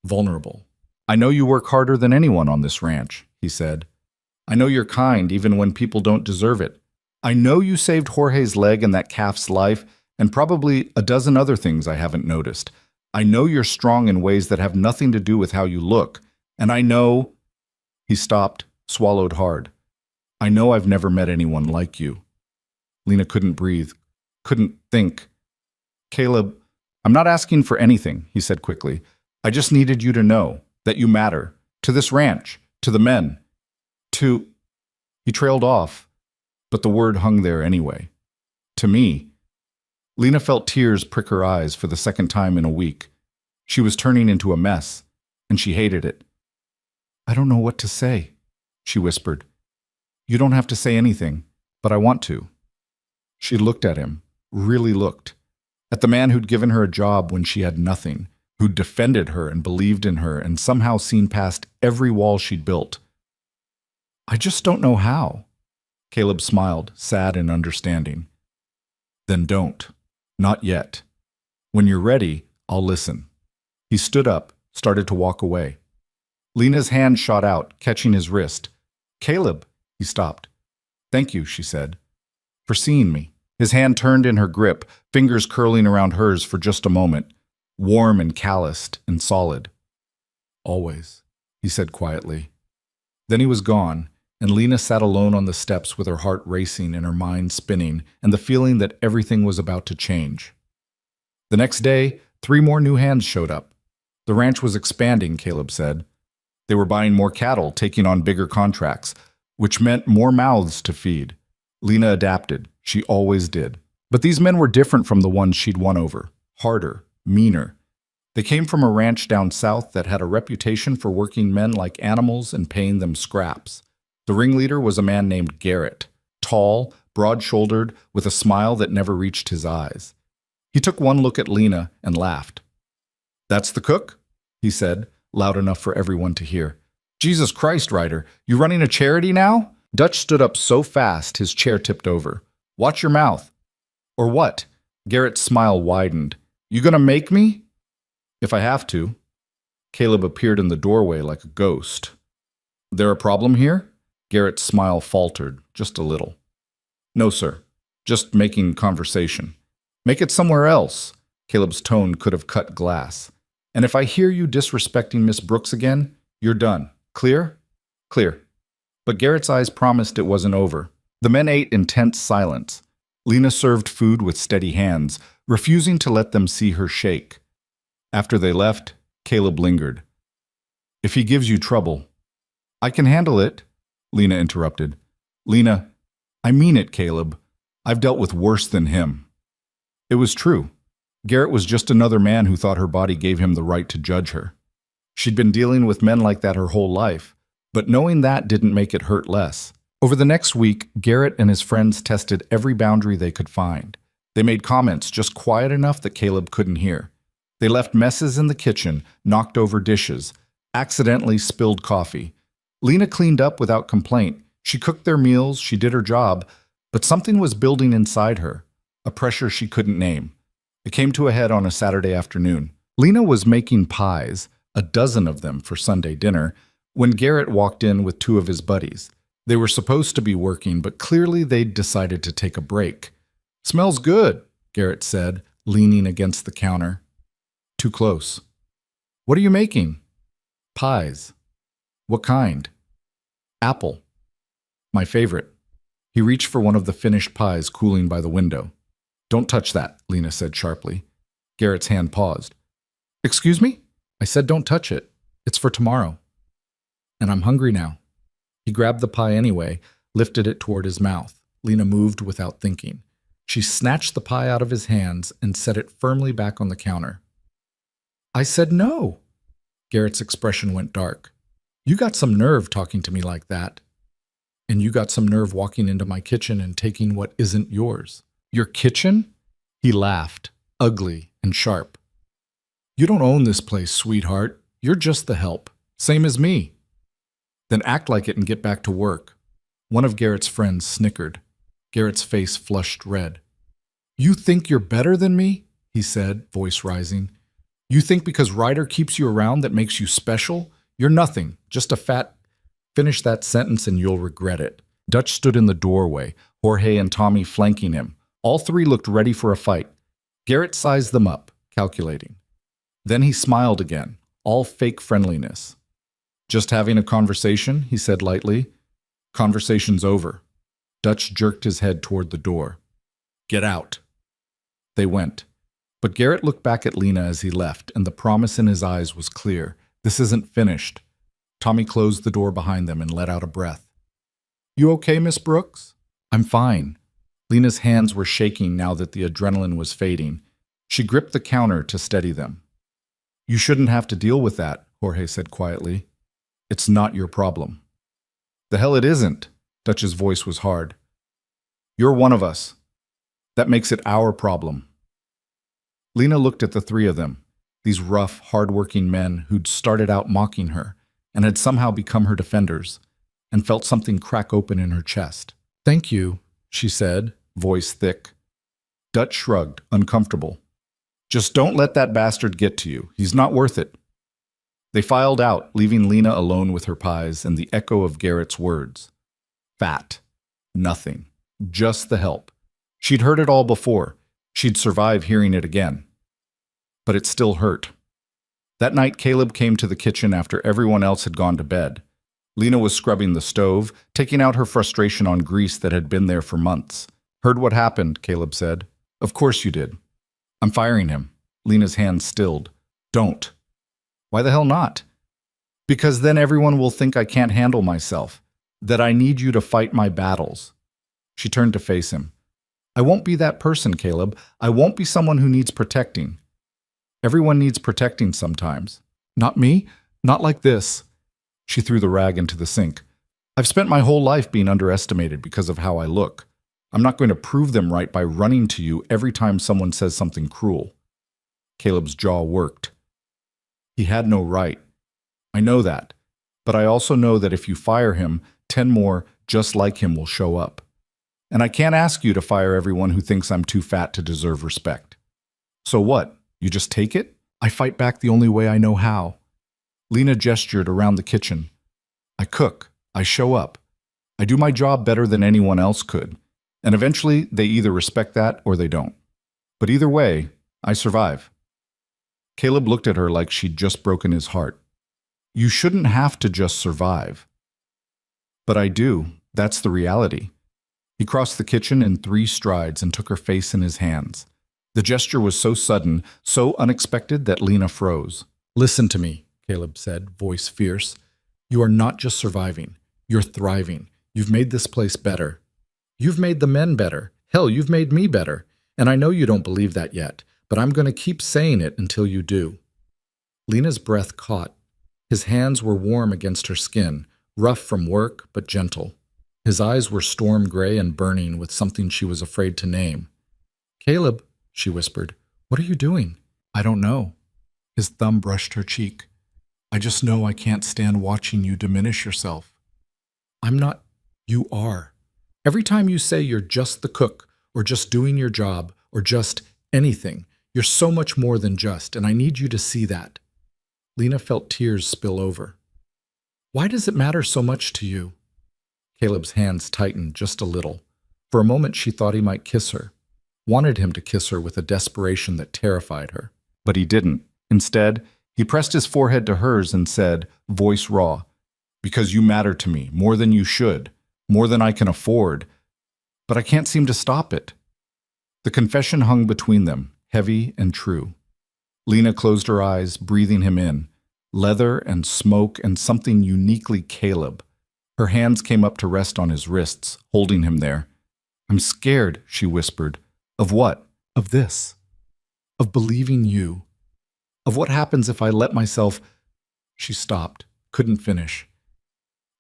Vulnerable. "I know you work harder than anyone on this ranch," he said. "I know you're kind even when people don't deserve it. I know you saved Jorge's leg and that calf's life, and probably a dozen other things I haven't noticed. I know you're strong in ways that have nothing to do with how you look, and I know—" He stopped, swallowed hard. "I know I've never met anyone like you." Lena couldn't breathe, couldn't think. "Caleb, I'm not asking for anything," he said quickly. "I just needed you to know that you matter. To this ranch, to the men, to—" He trailed off, but the word hung there anyway. "To me." Lena felt tears prick her eyes for the second time in a week. She was turning into a mess, and she hated it. "I don't know what to say," she whispered. "You don't have to say anything, but I want to." She looked at him, really looked, at the man who'd given her a job when she had nothing, who'd defended her and believed in her and somehow seen past every wall she'd built. "I just don't know how." Caleb smiled, sad and understanding. "Then don't. Not yet. When you're ready, I'll listen." He stood up, started to walk away. Lena's hand shot out, catching his wrist. "Caleb," he stopped. "Thank you," she said, "for seeing me." His hand turned in her grip, fingers curling around hers for just a moment, warm and calloused and solid. "Always," he said quietly. Then he was gone, and Lena sat alone on the steps with her heart racing and her mind spinning and the feeling that everything was about to change. The next day, 3 more new hands showed up. The ranch was expanding, Caleb said. They were buying more cattle, taking on bigger contracts, which meant more mouths to feed. Lena adapted. She always did. But these men were different from the ones she'd won over. Harder, meaner. They came from a ranch down south that had a reputation for working men like animals and paying them scraps. The ringleader was a man named Garrett, tall, broad-shouldered, with a smile that never reached his eyes. He took one look at Lena and laughed. "That's the cook?" he said, loud enough for everyone to hear. "Jesus Christ, Ryder, you running a charity now?" Dutch stood up so fast his chair tipped over. "Watch your mouth." "Or what?" Garrett's smile widened. "You gonna make me?" "If I have to." Caleb appeared in the doorway like a ghost. "There a problem here?" Garrett's smile faltered, just a little. "No, sir. Just making conversation." "Make it somewhere else." Caleb's tone could have cut glass. "And if I hear you disrespecting Miss Brooks again, you're done. Clear?" "Clear." But Garrett's eyes promised it wasn't over. The men ate in tense silence. Lena served food with steady hands, refusing to let them see her shake. After they left, Caleb lingered. "If he gives you trouble—" "I can handle it," Lena interrupted. "Lena, I mean it, Caleb. I've dealt with worse than him." It was true. Garrett was just another man who thought her body gave him the right to judge her. She'd been dealing with men like that her whole life, but knowing that didn't make it hurt less. Over the next week, Garrett and his friends tested every boundary they could find. They made comments just quiet enough that Caleb couldn't hear. They left messes in the kitchen, knocked over dishes, accidentally spilled coffee. Lena cleaned up without complaint, She cooked their meals, she did her job, but something was building inside her, a pressure she couldn't name. It came to a head on a Saturday afternoon. Lena was making pies, a dozen of them for Sunday dinner, when Garrett walked in with two of his buddies. They were supposed to be working, but clearly they'd decided to take a break. "Smells good," Garrett said, leaning against the counter. "Too close." "What are you making?" "Pies." "What kind?" "Apple." "My favorite." He reached for one of the finished pies cooling by the window. "Don't touch that," Lena said sharply. Garrett's hand paused. "Excuse me?" "I said don't touch it. It's for tomorrow." "And I'm hungry now." He grabbed the pie anyway, lifted it toward his mouth. Lena moved without thinking. She snatched the pie out of his hands and set it firmly back on the counter. "I said no." Garrett's expression went dark. "You got some nerve talking to me like that. And you got some nerve walking into my kitchen and taking what isn't yours." "Your kitchen?" He laughed, ugly and sharp. "You don't own this place, sweetheart. You're just the help. Same as me." "Then act like it and get back to work." One of Garrett's friends snickered. Garrett's face flushed red. "You think you're better than me?" he said, voice rising. "You think because Ryder keeps you around that makes you special? You're nothing, just a fat—" "Finish that sentence and you'll regret it." Dutch stood in the doorway, Jorge and Tommy flanking him. All three looked ready for a fight. Garrett sized them up, calculating. Then he smiled again, all fake friendliness. "Just having a conversation," he said lightly. "Conversation's over." Dutch jerked his head toward the door. "Get out." They went. But Garrett looked back at Lena as he left, and the promise in his eyes was clear. This isn't finished. Tommy closed the door behind them and let out a breath. "You okay, Miss Brooks?" "I'm fine." Lena's hands were shaking now that the adrenaline was fading. She gripped the counter to steady them. "You shouldn't have to deal with that," Jorge said quietly. "It's not your problem." "The hell it isn't." Dutch's voice was hard. "You're one of us. That makes it our problem." Lena looked at the three of them, these rough, hard-working men who'd started out mocking her and had somehow become her defenders, and felt something crack open in her chest. "Thank you," she said, voice thick. Dutch shrugged, uncomfortable. "Just don't let that bastard get to you. He's not worth it." They filed out, leaving Lena alone with her pies and the echo of Garrett's words. Fat. Nothing. Just the help. She'd heard it all before. She'd survive hearing it again. But it still hurt. That night, Caleb came to the kitchen after everyone else had gone to bed. Lena was scrubbing the stove, taking out her frustration on grease that had been there for months. "Heard what happened," Caleb said. "Of course you did." "I'm firing him." Lena's hand stilled. "Don't." "Why the hell not?" "Because then everyone will think I can't handle myself, that I need you to fight my battles." She turned to face him. "I won't be that person, Caleb. I won't be someone who needs protecting. Everyone needs protecting sometimes. Not me. Not like this." She threw the rag into the sink. "I've spent my whole life being underestimated because of how I look. I'm not going to prove them right by running to you every time someone says something cruel." Caleb's jaw worked. He had no right. "I know that. But I also know that if you fire him, 10 more just like him will show up. And I can't ask you to fire everyone who thinks I'm too fat to deserve respect. So what? You just take it? I fight back the only way I know how." Lena gestured around the kitchen. "I cook. I show up. I do my job better than anyone else could. And eventually, they either respect that or they don't. But either way, I survive." Caleb looked at her like she'd just broken his heart. "You shouldn't have to just survive." "But I do. That's the reality." He crossed the kitchen in 3 strides and took her face in his hands. The gesture was so sudden, so unexpected that Lena froze. "Listen to me," Caleb said, voice fierce. "You are not just surviving. You're thriving. You've made this place better. You've made the men better. Hell, you've made me better. And I know you don't believe that yet, but I'm going to keep saying it until you do." Lena's breath caught. His hands were warm against her skin, rough from work, but gentle. His eyes were storm gray and burning with something she was afraid to name. "Caleb," she whispered, "what are you doing?" "I don't know." His thumb brushed her cheek. "I just know I can't stand watching you diminish yourself." "I'm not—" You are. Every time you say you're just the cook, or just doing your job, or just anything, you're so much more than just, and I need you to see that. Lena felt tears spill over. Why does it matter so much to you? Caleb's hands tightened just a little. For a moment she thought he might kiss her, wanted him to kiss her with a desperation that terrified her. But he didn't. Instead, he pressed his forehead to hers and said, voice raw, "Because you matter to me, more than you should, more than I can afford. But I can't seem to stop it." The confession hung between them, heavy and true. Lena closed her eyes, breathing him in. Leather and smoke and something uniquely Caleb. Her hands came up to rest on his wrists, holding him there. "I'm scared," she whispered. "Of what?" "Of this. Of believing you. Of what happens if I let myself—" She stopped, couldn't finish.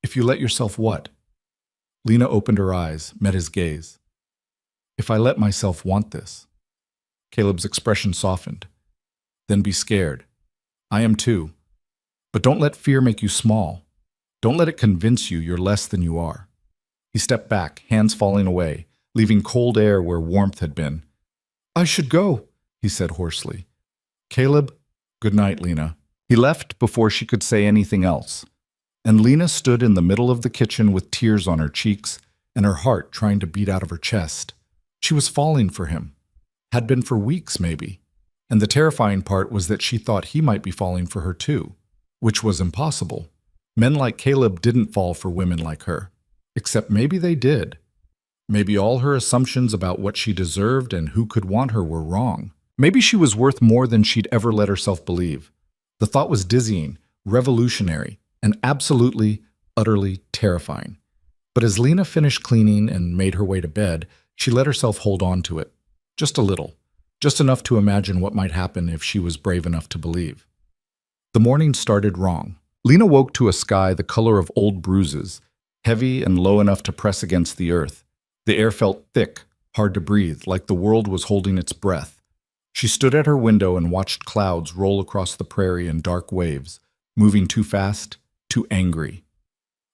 "If you let yourself what?" Lena opened her eyes, met his gaze. "If I let myself want this." Caleb's expression softened. "Then be scared. I am too. But don't let fear make you small. Don't let it convince you you're less than you are." He stepped back, hands falling away, leaving cold air where warmth had been. "I should go," he said hoarsely. "Caleb, good night, Lena." He left before she could say anything else. And Lena stood in the middle of the kitchen with tears on her cheeks and her heart trying to beat out of her chest. She was falling for him. Had been for weeks, maybe. And the terrifying part was that she thought he might be falling for her too, which was impossible. Men like Caleb didn't fall for women like her. Except maybe they did. Maybe all her assumptions about what she deserved and who could want her were wrong. Maybe she was worth more than she'd ever let herself believe. The thought was dizzying, revolutionary, and absolutely, utterly terrifying. But as Lena finished cleaning and made her way to bed, she let herself hold on to it. Just a little. Just enough to imagine what might happen if she was brave enough to believe. The morning started wrong. Lena woke to a sky the color of old bruises, heavy and low enough to press against the earth. The air felt thick, hard to breathe, like the world was holding its breath. She stood at her window and watched clouds roll across the prairie in dark waves, moving too fast, too angry.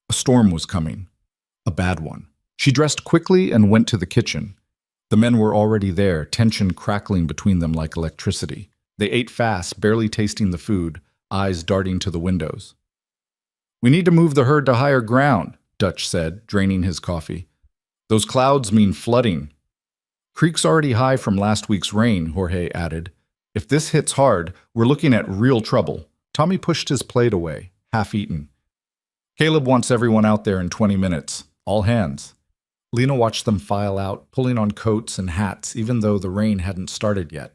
A storm was coming. A bad one. She dressed quickly and went to the kitchen. The men were already there, tension crackling between them like electricity. They ate fast, barely tasting the food, eyes darting to the windows. "We need to move the herd to higher ground," Dutch said, draining his coffee. "Those clouds mean flooding." "Creek's already high from last week's rain," Jorge added. "If this hits hard, we're looking at real trouble." Tommy pushed his plate away, half-eaten. "Caleb wants everyone out there in 20 minutes. All hands." Lena watched them file out, pulling on coats and hats, even though the rain hadn't started yet.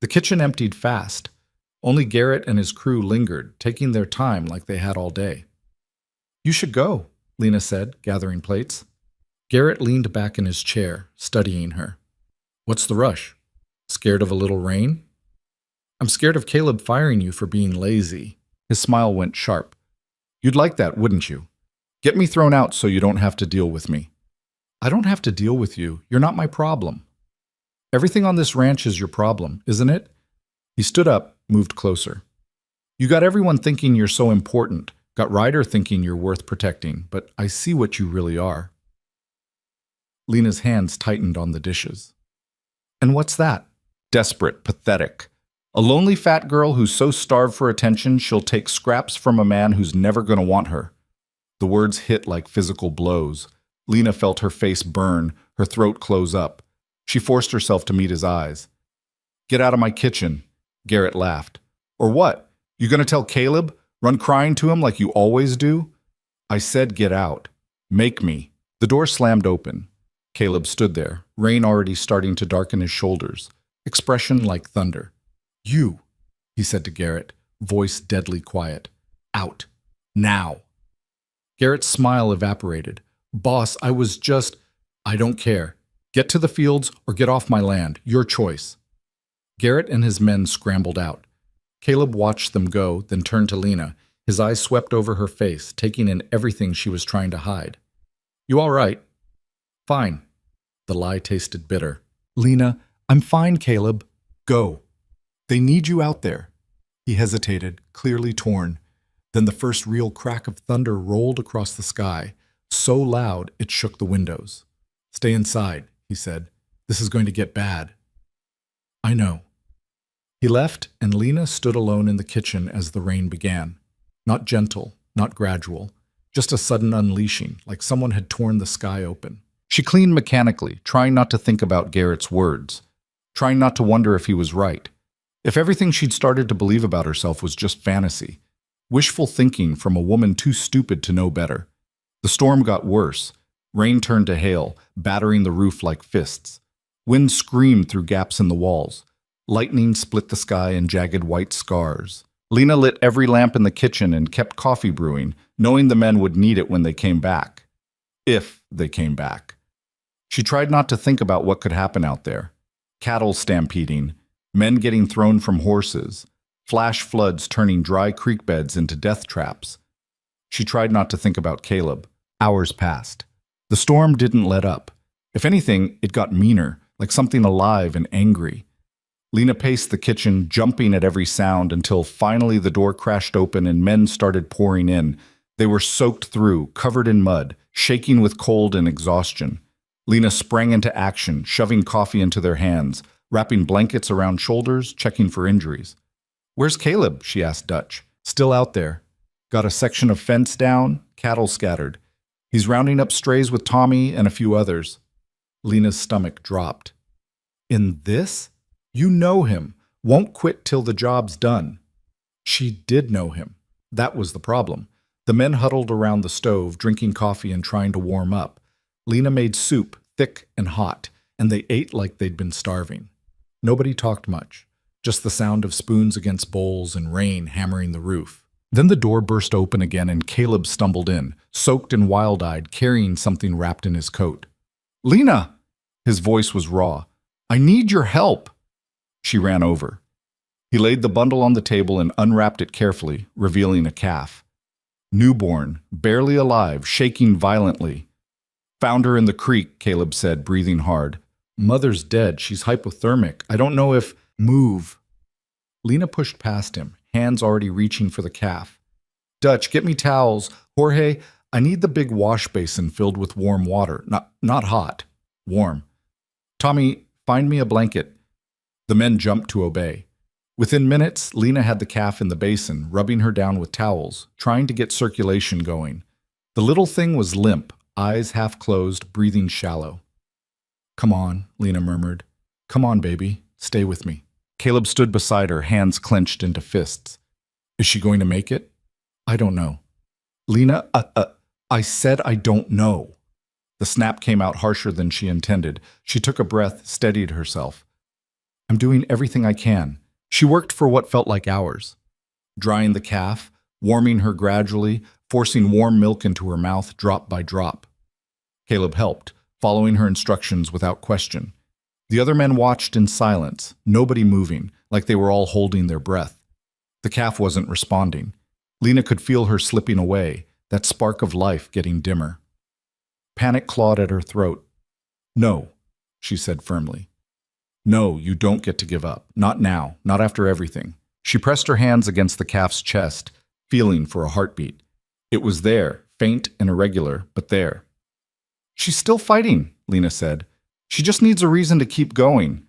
The kitchen emptied fast. Only Garrett and his crew lingered, taking their time like they had all day. "You should go," Lena said, gathering plates. Garrett leaned back in his chair, studying her. "What's the rush? Scared of a little rain?" "I'm scared of Caleb firing you for being lazy." His smile went sharp. "You'd like that, wouldn't you? Get me thrown out so you don't have to deal with me." "I don't have to deal with you. You're not my problem." "Everything on this ranch is your problem, isn't it?" He stood up, moved closer. "You got everyone thinking you're so important, got Ryder thinking you're worth protecting, but I see what you really are." Lena's hands tightened on the dishes. "And what's that?" "Desperate, pathetic. A lonely fat girl who's so starved for attention she'll take scraps from a man who's never going to want her." The words hit like physical blows. Lena felt her face burn, her throat close up. She forced herself to meet his eyes. "Get out of my kitchen," Garrett laughed. "Or what? You gonna tell Caleb? Run crying to him like you always do?" "I said get out. Make me." The door slammed open. Caleb stood there, rain already starting to darken his shoulders, expression like thunder. "You," he said to Garrett, voice deadly quiet. "Out. Now." Garrett's smile evaporated. "Boss, I was just—" "I don't care. Get to the fields or get off my land. Your choice." Garrett and his men scrambled out. Caleb watched them go, then turned to Lena. His eyes swept over her face, taking in everything she was trying to hide. "You all right?" "Fine." The lie tasted bitter. "Lena, I'm fine, Caleb. Go. They need you out there." He hesitated, clearly torn. Then the first real crack of thunder rolled across the sky, so loud it shook the windows. "Stay inside," he said. "This is going to get bad." "I know." He left, and Lena stood alone in the kitchen as the rain began. Not gentle, not gradual, just a sudden unleashing, like someone had torn the sky open. She cleaned mechanically, trying not to think about Garrett's words, trying not to wonder if he was right, if everything she'd started to believe about herself was just fantasy, wishful thinking from a woman too stupid to know better. The storm got worse. Rain turned to hail, battering the roof like fists. Wind screamed through gaps in the walls. Lightning split the sky in jagged white scars. Lena lit every lamp in the kitchen and kept coffee brewing, knowing the men would need it when they came back. If they came back. She tried not to think about what could happen out there. Cattle stampeding, men getting thrown from horses, flash floods turning dry creek beds into death traps. She tried not to think about Caleb. Hours passed. The storm didn't let up. If anything, it got meaner, like something alive and angry. Lena paced the kitchen, jumping at every sound, until finally the door crashed open and men started pouring in. They were soaked through, covered in mud, shaking with cold and exhaustion. Lena sprang into action, shoving coffee into their hands, wrapping blankets around shoulders, checking for injuries. "Where's Caleb?" she asked Dutch. "Still out there. Got a section of fence down, cattle scattered. He's rounding up strays with Tommy and a few others." Lena's stomach dropped. "In this? You know him. Won't quit till the job's done." She did know him. That was the problem. The men huddled around the stove, drinking coffee and trying to warm up. Lena made soup, thick and hot, and they ate like they'd been starving. Nobody talked much, just the sound of spoons against bowls and rain hammering the roof. Then the door burst open again and Caleb stumbled in, soaked and wild-eyed, carrying something wrapped in his coat. "Lena!" His voice was raw. "I need your help." She ran over. He laid the bundle on the table and unwrapped it carefully, revealing a calf. Newborn, barely alive, shaking violently. "Found her in the creek," Caleb said, breathing hard. "Mother's dead. She's hypothermic. I don't know if—" "Move." Lena pushed past him, hands already reaching for the calf. "Dutch, get me towels. Jorge, I need the big wash basin filled with warm water. Not hot. Warm. Tommy, find me a blanket." The men jumped to obey. Within minutes, Lena had the calf in the basin, rubbing her down with towels, trying to get circulation going. The little thing was limp, eyes half closed, breathing shallow. "Come on," Lena murmured. "Come on, baby. Stay with me." Caleb stood beside her, hands clenched into fists. "Is she going to make it?" "I don't know." "Lena, I said I don't know." The snap came out harsher than she intended. She took a breath, steadied herself. "I'm doing everything I can." She worked for what felt like hours. Drying the calf, warming her gradually, forcing warm milk into her mouth drop by drop. Caleb helped, following her instructions without question. The other men watched in silence, nobody moving, like they were all holding their breath. The calf wasn't responding. Lena could feel her slipping away, that spark of life getting dimmer. Panic clawed at her throat. "No," she said firmly. "No, you don't get to give up. Not now, not after everything." She pressed her hands against the calf's chest, feeling for a heartbeat. It was there, faint and irregular, but there. "She's still fighting," Lena said. "She just needs a reason to keep going."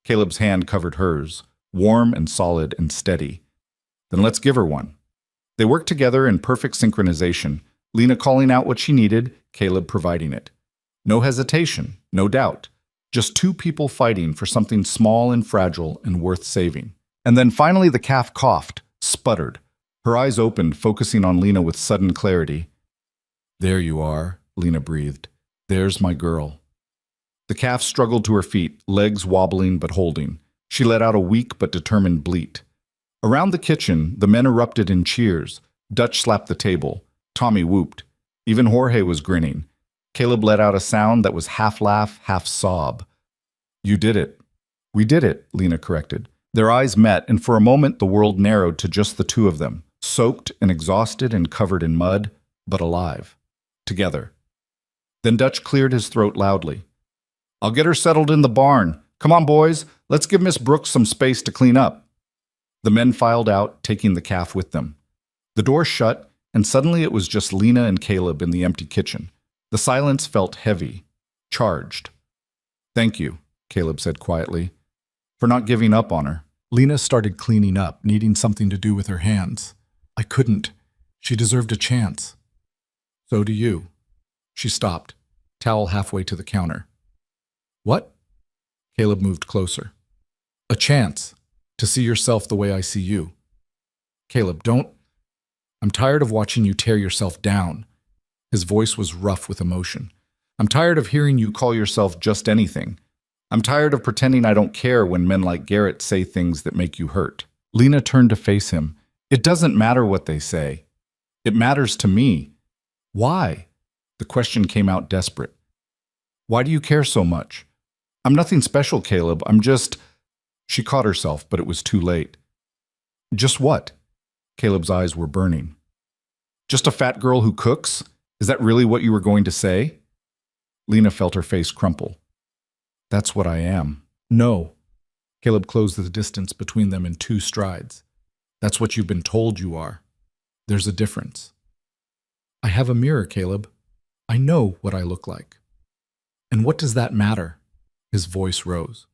Caleb's hand covered hers, warm and solid and steady. "Then let's give her one." They worked together in perfect synchronization, Lena calling out what she needed, Caleb providing it. No hesitation, no doubt. Just two people fighting for something small and fragile and worth saving. And then finally the calf coughed, sputtered. Her eyes opened, focusing on Lena with sudden clarity. "There you are," Lena breathed. "There's my girl." The calf struggled to her feet, legs wobbling but holding. She let out a weak but determined bleat. Around the kitchen, the men erupted in cheers. Dutch slapped the table. Tommy whooped. Even Jorge was grinning. Caleb let out a sound that was half laugh, half sob. "You did it." "We did it," Lena corrected. Their eyes met, and for a moment the world narrowed to just the two of them, soaked and exhausted and covered in mud, but alive. Together. Then Dutch cleared his throat loudly. "I'll get her settled in the barn. Come on, boys. Let's give Miss Brooks some space to clean up." The men filed out, taking the calf with them. The door shut, and suddenly it was just Lena and Caleb in the empty kitchen. The silence felt heavy, charged. "Thank you," Caleb said quietly, "for not giving up on her." Lena started cleaning up, needing something to do with her hands. "I couldn't. She deserved a chance." "So do you." She stopped, towel halfway to the counter. "What?" Caleb moved closer. "A chance to see yourself the way I see you." "Caleb, don't. I'm tired of watching you tear yourself down." His voice was rough with emotion. "I'm tired of hearing you call yourself just anything. I'm tired of pretending I don't care when men like Garrett say things that make you hurt." Lena turned to face him. "It doesn't matter what they say. It matters to me." "Why?" The question came out desperate. "Why do you care so much?" "I'm nothing special, Caleb. I'm just—" She caught herself, but it was too late. "Just what?" Caleb's eyes were burning. "Just a fat girl who cooks? Is that really what you were going to say?" Lena felt her face crumple. "That's what I am." "No." Caleb closed the distance between them in 2 strides. "That's what you've been told you are. There's a difference." "I have a mirror, Caleb. I know what I look like." "And what does that matter?" His voice rose.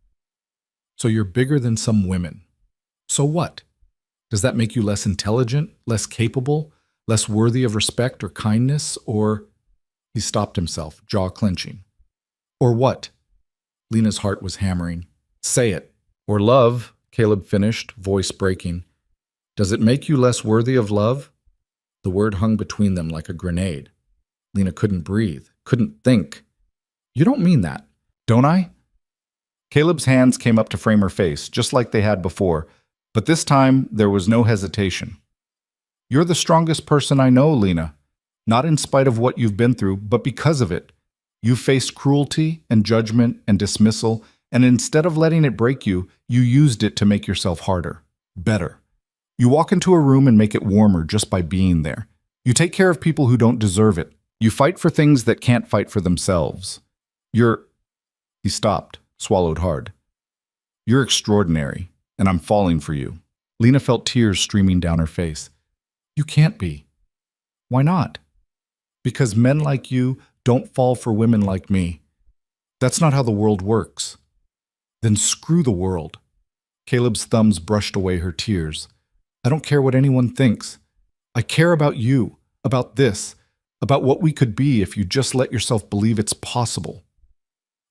"So you're bigger than some women. So what? Does that make you less intelligent, less capable, less worthy of respect or kindness, or—" He stopped himself, jaw clenching. "Or what?" Lena's heart was hammering. "Say it." "Or love," Caleb finished, voice breaking. "Does it make you less worthy of love?" The word hung between them like a grenade. Lena couldn't breathe, couldn't think. "You don't mean that." "Don't I?" Caleb's hands came up to frame her face, just like they had before, but this time there was no hesitation. "You're the strongest person I know, Lena. Not in spite of what you've been through, but because of it. You've faced cruelty and judgment and dismissal, and instead of letting it break you, you used it to make yourself harder, better. You walk into a room and make it warmer just by being there. You take care of people who don't deserve it. You fight for things that can't fight for themselves. You're—" He stopped, swallowed hard. "You're extraordinary, and I'm falling for you." Lena felt tears streaming down her face. "You can't be." "Why not?" "Because men like you don't fall for women like me. That's not how the world works." "Then screw the world." Caleb's thumbs brushed away her tears. "I don't care what anyone thinks. I care about you, about this, about what we could be if you just let yourself believe it's possible."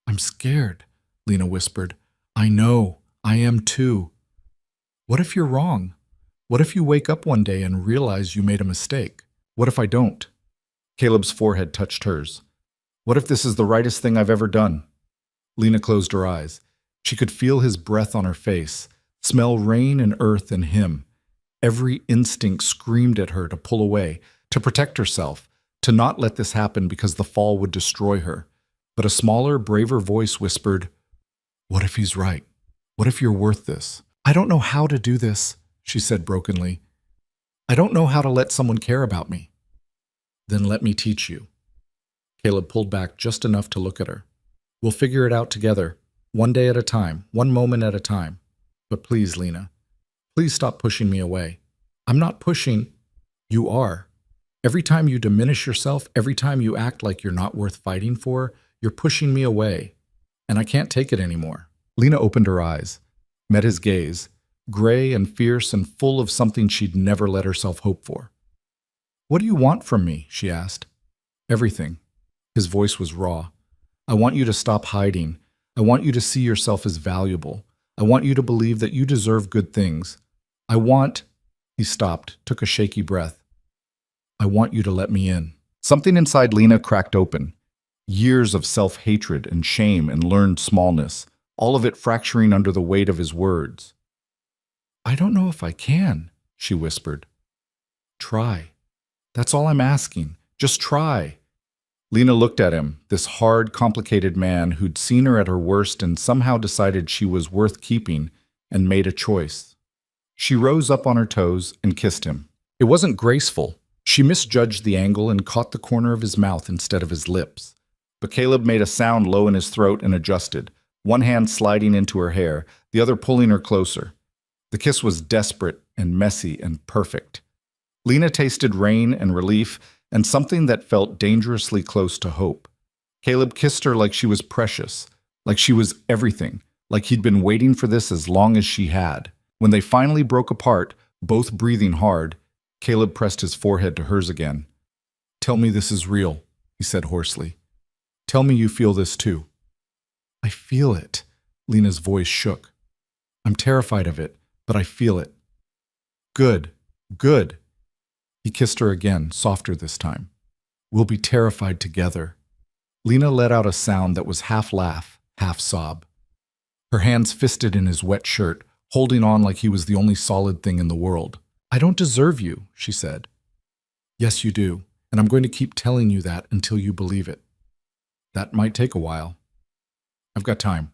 "I'm scared," Lena whispered. "I know. I am too." "What if you're wrong? What if you wake up one day and realize you made a mistake? What if I don't?" Caleb's forehead touched hers. "What if this is the rightest thing I've ever done?" Lena closed her eyes. She could feel his breath on her face, smell rain and earth and him. Every instinct screamed at her to pull away, to protect herself, to not let this happen because the fall would destroy her. But a smaller, braver voice whispered, "What if he's right? What if you're worth this?" "I don't know how to do this," she said brokenly. "I don't know how to let someone care about me." "Then let me teach you." Caleb pulled back just enough to look at her. "We'll figure it out together, one day at a time, one moment at a time. But please, Lena, please stop pushing me away." "I'm not pushing." "You are. Every time you diminish yourself, every time you act like you're not worth fighting for, you're pushing me away. And I can't take it anymore." Lena opened her eyes, met his gaze, gray and fierce and full of something she'd never let herself hope for. "What do you want from me?" she asked. "Everything." His voice was raw. "I want you to stop hiding. I want you to see yourself as valuable. I want you to believe that you deserve good things. I want—" He stopped, took a shaky breath. "I want you to let me in." Something inside Lena cracked open. Years of self-hatred and shame and learned smallness, all of it fracturing under the weight of his words. "I don't know if I can," she whispered. "Try. That's all I'm asking. Just try." Lena looked at him, this hard, complicated man who'd seen her at her worst and somehow decided she was worth keeping, and made a choice. She rose up on her toes and kissed him. It wasn't graceful. She misjudged the angle and caught the corner of his mouth instead of his lips. But Caleb made a sound low in his throat and adjusted, one hand sliding into her hair, the other pulling her closer. The kiss was desperate and messy and perfect. Lena tasted rain and relief, and something that felt dangerously close to hope. Caleb kissed her like she was precious, like she was everything, like he'd been waiting for this as long as she had. When they finally broke apart, both breathing hard, Caleb pressed his forehead to hers again. "Tell me this is real," he said hoarsely. "Tell me you feel this too." "I feel it." Lena's voice shook. "I'm terrified of it, but I feel it." "Good, good." He kissed her again, softer this time. "We'll be terrified together." Lena let out a sound that was half laugh, half sob. Her hands fisted in his wet shirt, holding on like he was the only solid thing in the world. "I don't deserve you," she said. "Yes, you do, and I'm going to keep telling you that until you believe it. That might take a while. I've got time."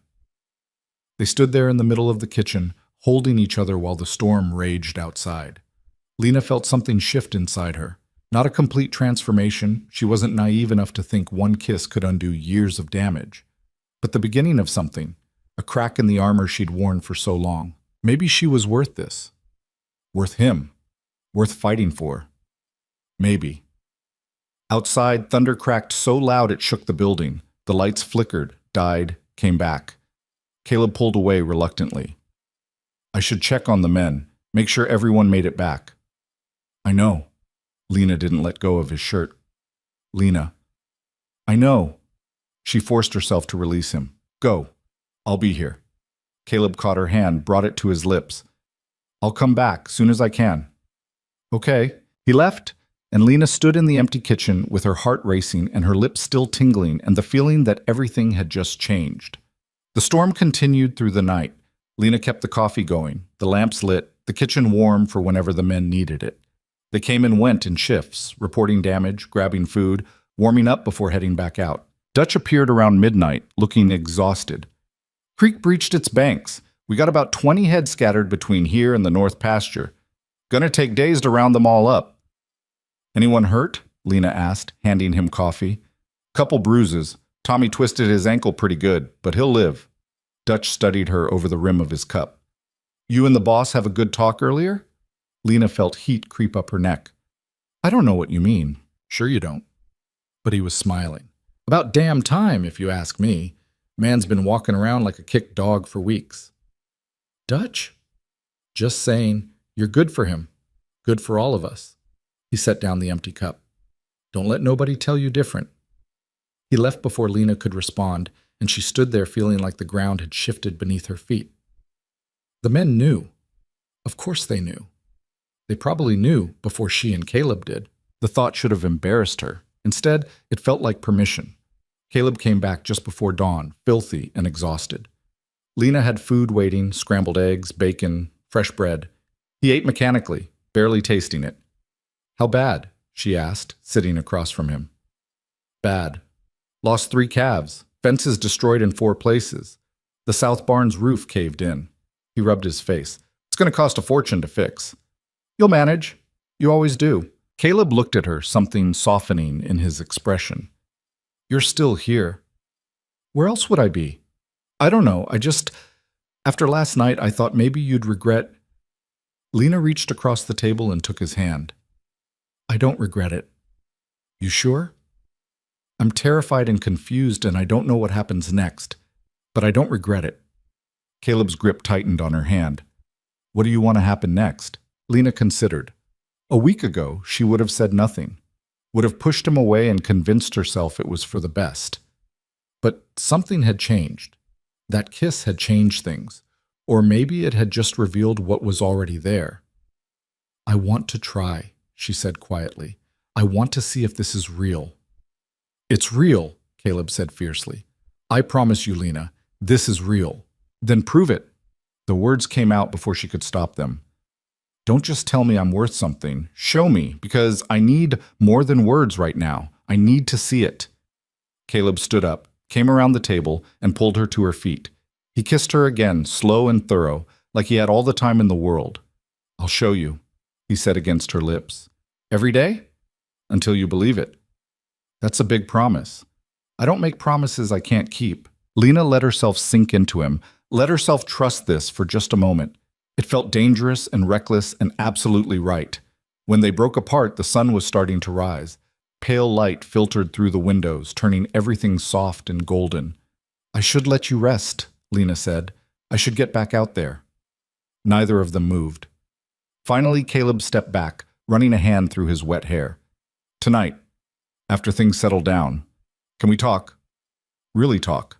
They stood there in the middle of the kitchen, holding each other while the storm raged outside. Lena felt something shift inside her. Not a complete transformation. She wasn't naive enough to think one kiss could undo years of damage. But the beginning of something, a crack in the armor she'd worn for so long. Maybe she was worth this. Worth him. Worth fighting for. Maybe. Outside, thunder cracked so loud it shook the building. The lights flickered, died, came back. Caleb pulled away reluctantly. "I should check on the men, make sure everyone made it back." "I know." Lena didn't let go of his shirt. "Lena." "I know." She forced herself to release him. "Go. I'll be here." Caleb caught her hand, brought it to his lips. "I'll come back, soon as I can." "Okay." He left, and Lena stood in the empty kitchen with her heart racing and her lips still tingling and the feeling that everything had just changed. The storm continued through the night. Lena kept the coffee going, the lamps lit, the kitchen warm for whenever the men needed it. They came and went in shifts, reporting damage, grabbing food, warming up before heading back out. Dutch appeared around midnight, looking exhausted. "Creek breached its banks. We got about 20 head scattered between here and the north pasture. Gonna take days to round them all up." "Anyone hurt?" Lena asked, handing him coffee. "Couple bruises. Tommy twisted his ankle pretty good, but he'll live." Dutch studied her over the rim of his cup. "You and the boss have a good talk earlier?" Lena felt heat creep up her neck. "I don't know what you mean." "Sure you don't." But he was smiling. "About damn time, if you ask me. Man's been walking around like a kicked dog for weeks." "Dutch?" "Just saying, you're good for him. Good for all of us." He set down the empty cup. "Don't let nobody tell you different." He left before Lena could respond, and she stood there feeling like the ground had shifted beneath her feet. The men knew. Of course they knew. They probably knew before she and Caleb did. The thought should have embarrassed her. Instead, it felt like permission. Caleb came back just before dawn, filthy and exhausted. Lena had food waiting, scrambled eggs, bacon, fresh bread. He ate mechanically, barely tasting it. "How bad?" she asked, sitting across from him. "Bad. Lost 3 calves, fences destroyed in 4 places. The south barn's roof caved in." He rubbed his face. "It's going to cost a fortune to fix." "You'll manage. You always do." Caleb looked at her, something softening in his expression. "You're still here." "Where else would I be?" "I don't know. After last night, I thought maybe you'd regret." Lena reached across the table and took his hand. "I don't regret it." "You sure?" "I'm terrified and confused, and I don't know what happens next. But I don't regret it." Caleb's grip tightened on her hand. "What do you want to happen next?" Lena considered. A week ago, she would have said nothing, would have pushed him away and convinced herself it was for the best. But something had changed. That kiss had changed things. Or maybe it had just revealed what was already there. "I want to try," she said quietly. "I want to see if this is real." "It's real," Caleb said fiercely. "I promise you, Lena, this is real." "Then prove it." The words came out before she could stop them. "Don't just tell me I'm worth something. Show me, because I need more than words right now. I need to see it." Caleb stood up, came around the table, and pulled her to her feet. He kissed her again, slow and thorough, like he had all the time in the world. "I'll show you," he said against her lips. "Every day? Until you believe it." "That's a big promise." "I don't make promises I can't keep." Lena let herself sink into him, let herself trust this for just a moment. It felt dangerous and reckless and absolutely right. When they broke apart, the sun was starting to rise. Pale light filtered through the windows, turning everything soft and golden. "I should let you rest," Lena said. "I should get back out there." Neither of them moved. Finally, Caleb stepped back, running a hand through his wet hair. "Tonight, after things settle down, can we talk? Really talk."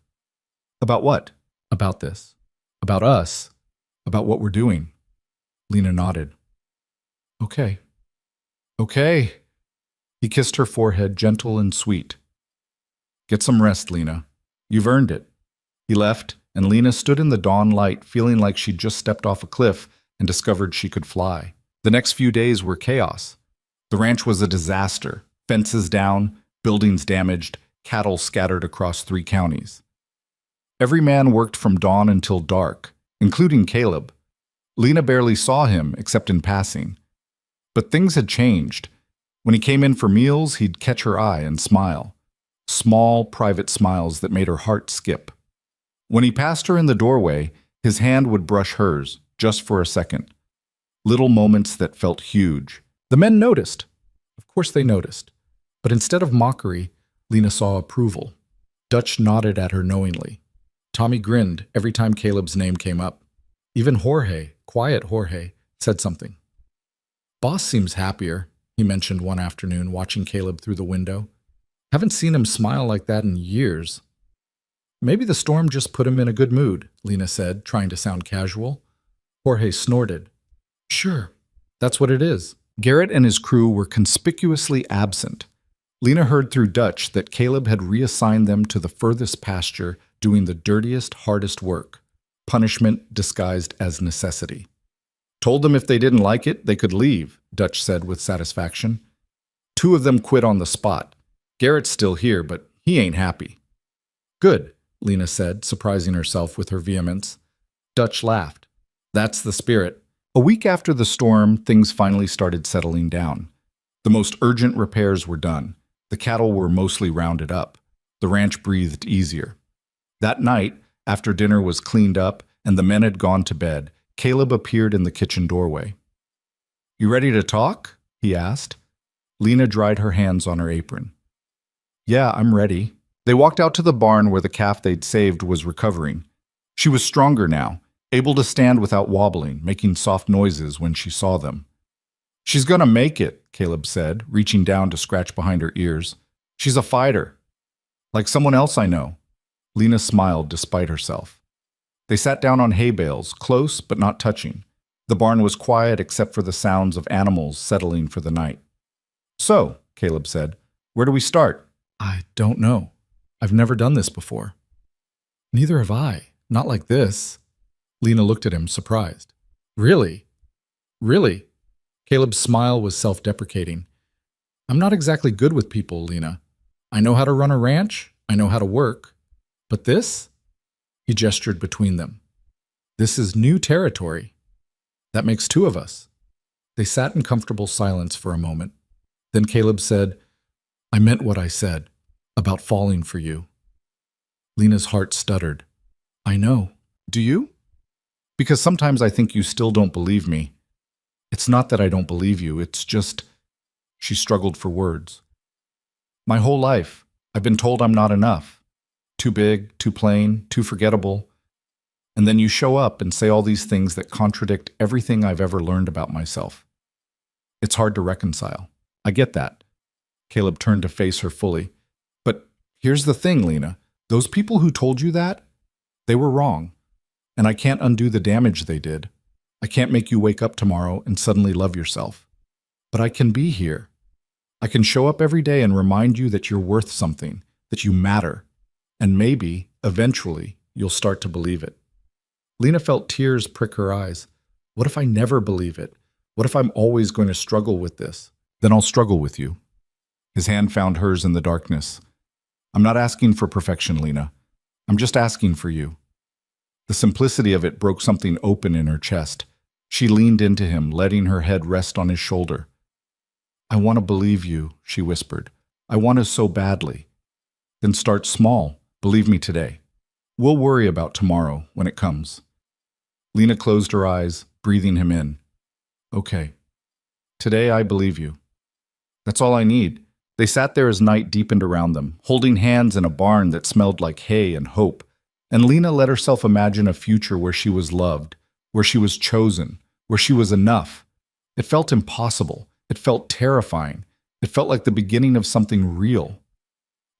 "About what?" "About this. About us. About what we're doing." Lena nodded. "Okay. Okay." He kissed her forehead, gentle and sweet. "Get some rest, Lena. You've earned it." He left, and Lena stood in the dawn light, feeling like she'd just stepped off a cliff and discovered she could fly. The next few days were chaos. The ranch was a disaster. Fences down, buildings damaged, cattle scattered across 3 counties. Every man worked from dawn until dark, including Caleb. Lena barely saw him, except in passing. But things had changed. When he came in for meals, he'd catch her eye and smile. Small, private smiles that made her heart skip. When he passed her in the doorway, his hand would brush hers, just for a second. Little moments that felt huge. The men noticed. Of course they noticed. But instead of mockery, Lena saw approval. Dutch nodded at her knowingly. Tommy grinned every time Caleb's name came up. Even Jorge, quiet Jorge, said something. "Boss seems happier," he mentioned one afternoon, watching Caleb through the window. "Haven't seen him smile like that in years." "Maybe the storm just put him in a good mood," Lena said, trying to sound casual. Jorge snorted. "Sure, that's what it is." Garrett and his crew were conspicuously absent. Lena heard through Dutch that Caleb had reassigned them to the furthest pasture, doing the dirtiest, hardest work. Punishment disguised as necessity. "Told them if they didn't like it, they could leave," Dutch said with satisfaction. 2 of them quit on the spot. Garrett's still here, but he ain't happy. "Good," Lena said, surprising herself with her vehemence. Dutch laughed. "That's the spirit." A week after the storm, things finally started settling down. The most urgent repairs were done. The cattle were mostly rounded up. The ranch breathed easier. That night, after dinner was cleaned up and the men had gone to bed, Caleb appeared in the kitchen doorway. "You ready to talk?" he asked. Lena dried her hands on her apron. "Yeah, I'm ready." They walked out to the barn where the calf they'd saved was recovering. She was stronger now, able to stand without wobbling, making soft noises when she saw them. "She's gonna make it," Caleb said, reaching down to scratch behind her ears. "She's a fighter. Like someone else I know." Lena smiled despite herself. They sat down on hay bales, close but not touching. The barn was quiet except for the sounds of animals settling for the night. "So," Caleb said, "where do we start?" "I don't know. I've never done this before." "Neither have I. Not like this." Lena looked at him, surprised. "Really? Really?" Caleb's smile was self-deprecating. "I'm not exactly good with people, Lena. I know how to run a ranch. I know how to work. But this?" He gestured between them. "This is new territory. That makes 2 of us." They sat in comfortable silence for a moment. Then Caleb said, "I meant what I said, about falling for you." Lena's heart stuttered. "I know. Do you? Because sometimes I think you still don't believe me. It's not that I don't believe you, it's just..." She struggled for words. "My whole life, I've been told I'm not enough. Too big, too plain, too forgettable. And then you show up and say all these things that contradict everything I've ever learned about myself. It's hard to reconcile. I get that." Caleb turned to face her fully. "But here's the thing, Lena. Those people who told you that, they were wrong. And I can't undo the damage they did. I can't make you wake up tomorrow and suddenly love yourself. But I can be here. I can show up every day and remind you that you're worth something, that you matter. And maybe, eventually, you'll start to believe it." Lena felt tears prick her eyes. "What if I never believe it? What if I'm always going to struggle with this?" "Then I'll struggle with you." His hand found hers in the darkness. "I'm not asking for perfection, Lena. I'm just asking for you." The simplicity of it broke something open in her chest. She leaned into him, letting her head rest on his shoulder. "I want to believe you," she whispered. "I want to so badly." "Then start small. Believe me today. We'll worry about tomorrow when it comes." Lena closed her eyes, breathing him in. "Okay. Today I believe you. That's all I need. They sat there as night deepened around them, holding hands in a barn that smelled like hay and hope. And Lena let herself imagine a future where she was loved, where she was chosen, where she was enough. It felt impossible. It felt terrifying. It felt like the beginning of something real.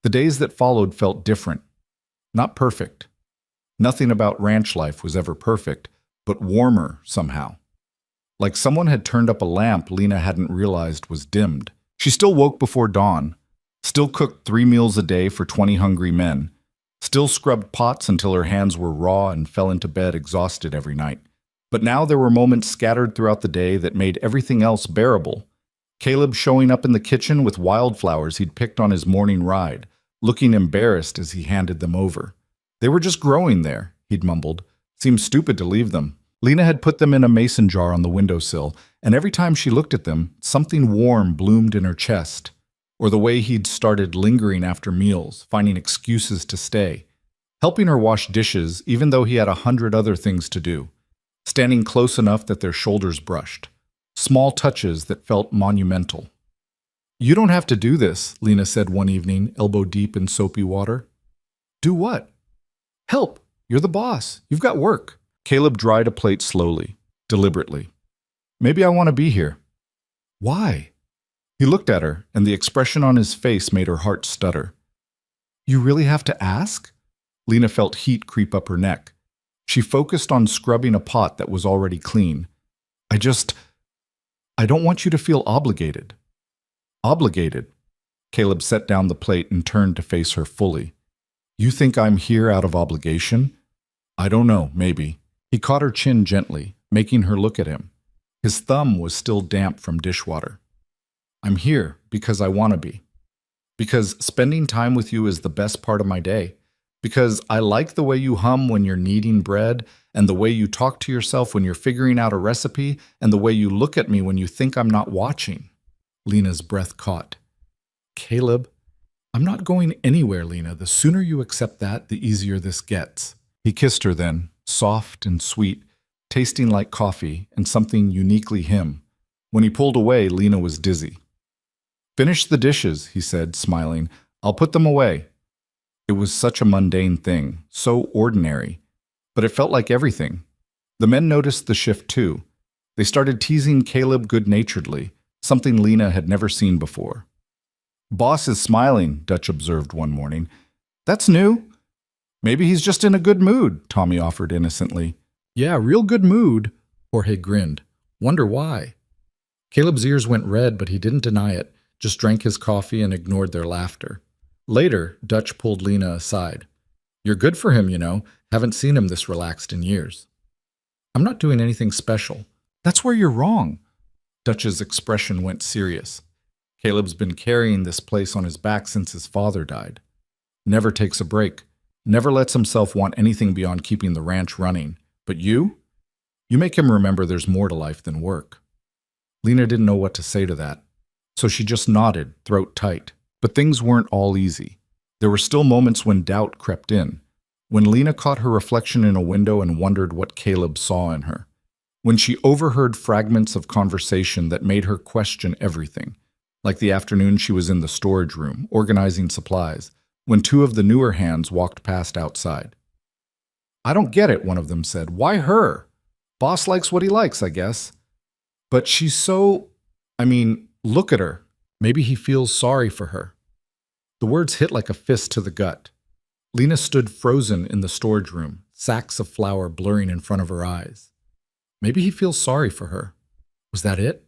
The days that followed felt different. Not perfect. Nothing about ranch life was ever perfect, but warmer somehow. Like someone had turned up a lamp Lena hadn't realized was dimmed. She still woke before dawn, still cooked 3 meals a day for 20 hungry men, still scrubbed pots until her hands were raw and fell into bed exhausted every night. But now there were moments scattered throughout the day that made everything else bearable. Caleb showing up in the kitchen with wildflowers he'd picked on his morning ride, looking embarrassed as he handed them over. They were just growing there, he'd mumbled. Seemed stupid to leave them. Lena had put them in a mason jar on the windowsill, and every time she looked at them, something warm bloomed in her chest. Or the way he'd started lingering after meals, finding excuses to stay. Helping her wash dishes even though he had 100 other things to do. Standing close enough that their shoulders brushed. Small touches that felt monumental. "You don't have to do this," Lena said one evening, elbow deep in soapy water. "Do what?" "Help. You're the boss. You've got work." Caleb dried a plate slowly, deliberately. "Maybe I want to be here." "Why?" He looked at her, and the expression on his face made her heart stutter. "You really have to ask?" Lena felt heat creep up her neck. She focused on scrubbing a pot that was already clean. I don't want you to feel obligated." "Obligated?" Caleb set down the plate and turned to face her fully. "You think I'm here out of obligation?" "I don't know, maybe." He caught her chin gently, making her look at him. His thumb was still damp from dishwater. "I'm here because I want to be. Because spending time with you is the best part of my day. Because I like the way you hum when you're kneading bread, and the way you talk to yourself when you're figuring out a recipe, and the way you look at me when you think I'm not watching." Lena's breath caught. "Caleb, I'm not going anywhere, Lena. The sooner you accept that, the easier this gets." He kissed her then, soft and sweet, tasting like coffee and something uniquely him. When he pulled away, Lena was dizzy. "Finish the dishes," he said, smiling. "I'll put them away." It was such a mundane thing, so ordinary, but it felt like everything. The men noticed the shift too. They started teasing Caleb good-naturedly, something Lena had never seen before. "Boss is smiling," Dutch observed one morning. "That's new." "Maybe he's just in a good mood," Tommy offered innocently. "Yeah, real good mood," Jorge grinned. "Wonder why?" Caleb's ears went red, but he didn't deny it, just drank his coffee and ignored their laughter. Later, Dutch pulled Lena aside. "You're good for him, you know. Haven't seen him this relaxed in years." "I'm not doing anything special." "That's where you're wrong." Dutch's expression went serious. "Caleb's been carrying this place on his back since his father died. Never takes a break. Never lets himself want anything beyond keeping the ranch running. But you? You make him remember there's more to life than work." Lena didn't know what to say to that, so she just nodded, throat tight. But things weren't all easy. There were still moments when doubt crept in. When Lena caught her reflection in a window and wondered what Caleb saw in her. When she overheard fragments of conversation that made her question everything. Like the afternoon she was in the storage room, organizing supplies, when 2 of the newer hands walked past outside. "I don't get it," one of them said. "Why her? Boss likes what he likes, I guess. But she's so... look at her. Maybe he feels sorry for her." The words hit like a fist to the gut. Lena stood frozen in the storage room, sacks of flour blurring in front of her eyes. Maybe he feels sorry for her. Was that it?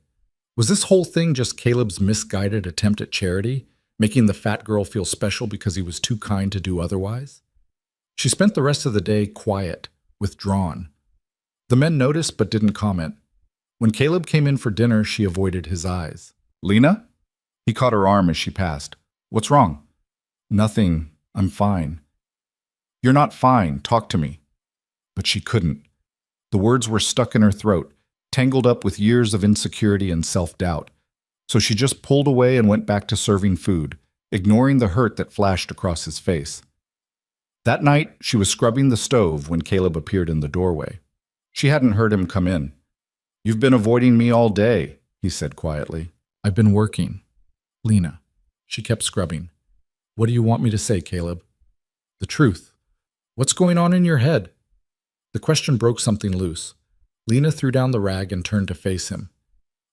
Was this whole thing just Caleb's misguided attempt at charity, making the fat girl feel special because he was too kind to do otherwise? She spent the rest of the day quiet, withdrawn. The men noticed but didn't comment. When Caleb came in for dinner, she avoided his eyes. "Lena?" He caught her arm as she passed. "What's wrong?" "Nothing. I'm fine." "You're not fine. Talk to me." But she couldn't. The words were stuck in her throat, tangled up with years of insecurity and self-doubt. So she just pulled away and went back to serving food, ignoring the hurt that flashed across his face. That night, she was scrubbing the stove when Caleb appeared in the doorway. She hadn't heard him come in. "You've been avoiding me all day," he said quietly. "I've been working." "Lena." She kept scrubbing. What do you want me to say, Caleb? The truth. What's going on in your head? The question broke something loose. Lena threw down the rag and turned to face him.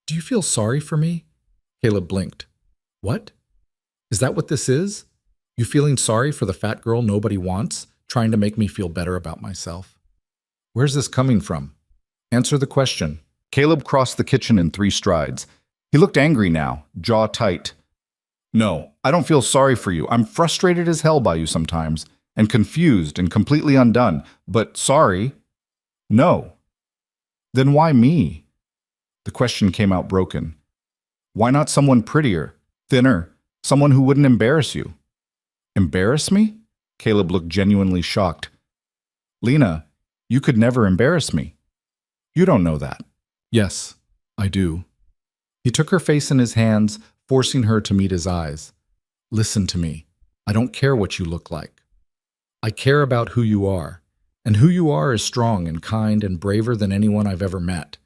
Do you feel sorry for me? Caleb blinked. What? Is that what this is? You feeling sorry for the fat girl nobody wants, trying to make me feel better about myself? Where's this coming from? Answer the question. Caleb crossed the kitchen in 3 strides. He looked angry now, jaw tight. No, I don't feel sorry for you. I'm frustrated as hell by you sometimes, and confused and completely undone. But sorry? No. Then why me? The question came out broken. Why not someone prettier, thinner, someone who wouldn't embarrass you? Embarrass me? Caleb looked genuinely shocked. Lena, you could never embarrass me. You don't know that. Yes, I do. He took her face in his hands, forcing her to meet his eyes. Listen to me. I don't care what you look like. I care about who you are, and who you are is strong and kind and braver than anyone I've ever met.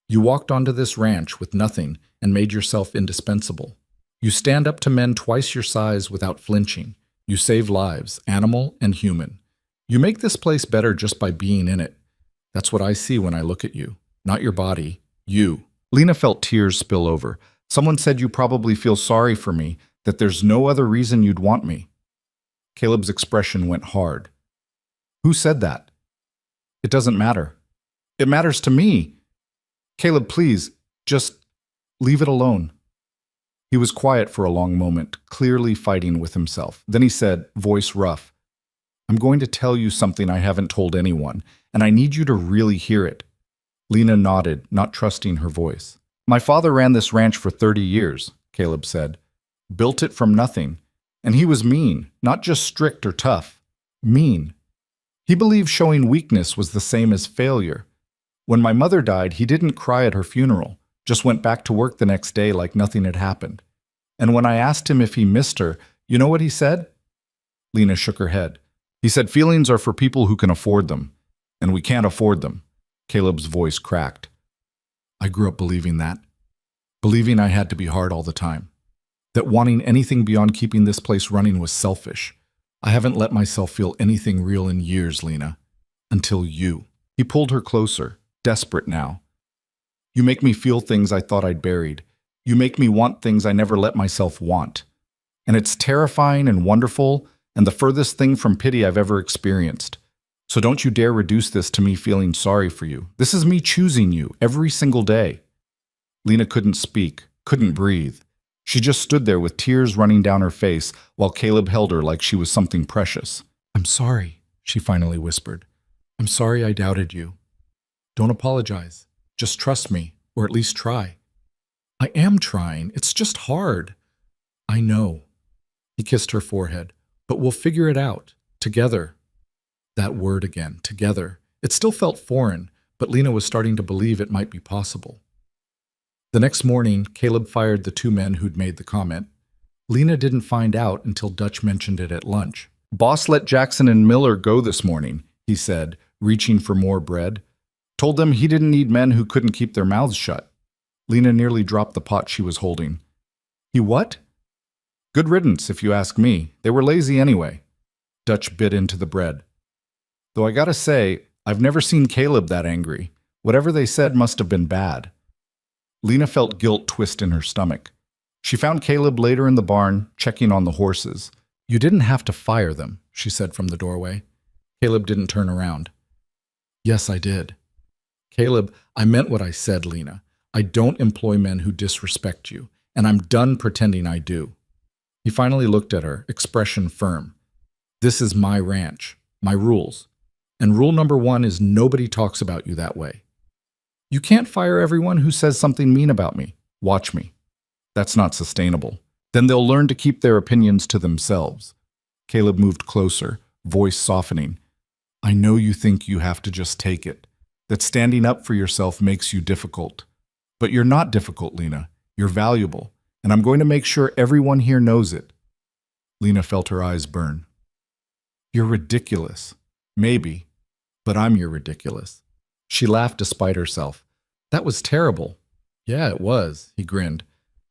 You walked onto this ranch with nothing and made yourself indispensable. You stand up to men twice your size without flinching. You save lives, animal and human. You make this place better just by being in it. That's what I see when I look at you. Not your body, you. Lena felt tears spill over. Someone said you probably feel sorry for me, that there's no other reason you'd want me. Caleb's expression went hard. Who said that? It doesn't matter. It matters to me. Caleb, please, just leave it alone. He was quiet for a long moment, clearly fighting with himself. Then he said, voice rough, I'm going to tell you something I haven't told anyone, and I need you to really hear it. Lena nodded, not trusting her voice. My father ran this ranch for 30 years, Caleb said. Built it from nothing. And he was mean, not just strict or tough. Mean. He believed showing weakness was the same as failure. When my mother died, he didn't cry at her funeral, just went back to work the next day like nothing had happened. And when I asked him if he missed her, you know what he said? Lena shook her head. He said feelings are for people who can afford them, and we can't afford them. Caleb's voice cracked. I grew up believing that. Believing I had to be hard all the time. That wanting anything beyond keeping this place running was selfish. I haven't let myself feel anything real in years, Lena. Until you. He pulled her closer, desperate now. You make me feel things I thought I'd buried. You make me want things I never let myself want. And it's terrifying and wonderful, and the furthest thing from pity I've ever experienced. So don't you dare reduce this to me feeling sorry for you. This is me choosing you every single day. Lena couldn't speak, couldn't breathe. She just stood there with tears running down her face while Caleb held her like she was something precious. I'm sorry, she finally whispered. I'm sorry I doubted you. Don't apologize. Just trust me, or at least try. I am trying. It's just hard. I know. He kissed her forehead. But we'll figure it out. Together. That word again, together. It still felt foreign, but Lena was starting to believe it might be possible. The next morning, Caleb fired the 2 men who'd made the comment. Lena didn't find out until Dutch mentioned it at lunch. Boss let Jackson and Miller go this morning, he said, reaching for more bread. Told them he didn't need men who couldn't keep their mouths shut. Lena nearly dropped the pot she was holding. He what? Good riddance, if you ask me. They were lazy anyway. Dutch bit into the bread. Though I gotta say, I've never seen Caleb that angry. Whatever they said must have been bad. Lena felt guilt twist in her stomach. She found Caleb later in the barn, checking on the horses. You didn't have to fire them, she said from the doorway. Caleb didn't turn around. Yes, I did. Caleb, I meant what I said, Lena. I don't employ men who disrespect you, and I'm done pretending I do. He finally looked at her, expression firm. This is my ranch, my rules. And rule number 1 is nobody talks about you that way. You can't fire everyone who says something mean about me. Watch me. That's not sustainable. Then they'll learn to keep their opinions to themselves. Caleb moved closer, voice softening. I know you think you have to just take it, that standing up for yourself makes you difficult. But you're not difficult, Lena. You're valuable, and I'm going to make sure everyone here knows it. Lena felt her eyes burn. You're ridiculous. Maybe, but I'm your ridiculous. She laughed despite herself. That was terrible. Yeah, it was, he grinned.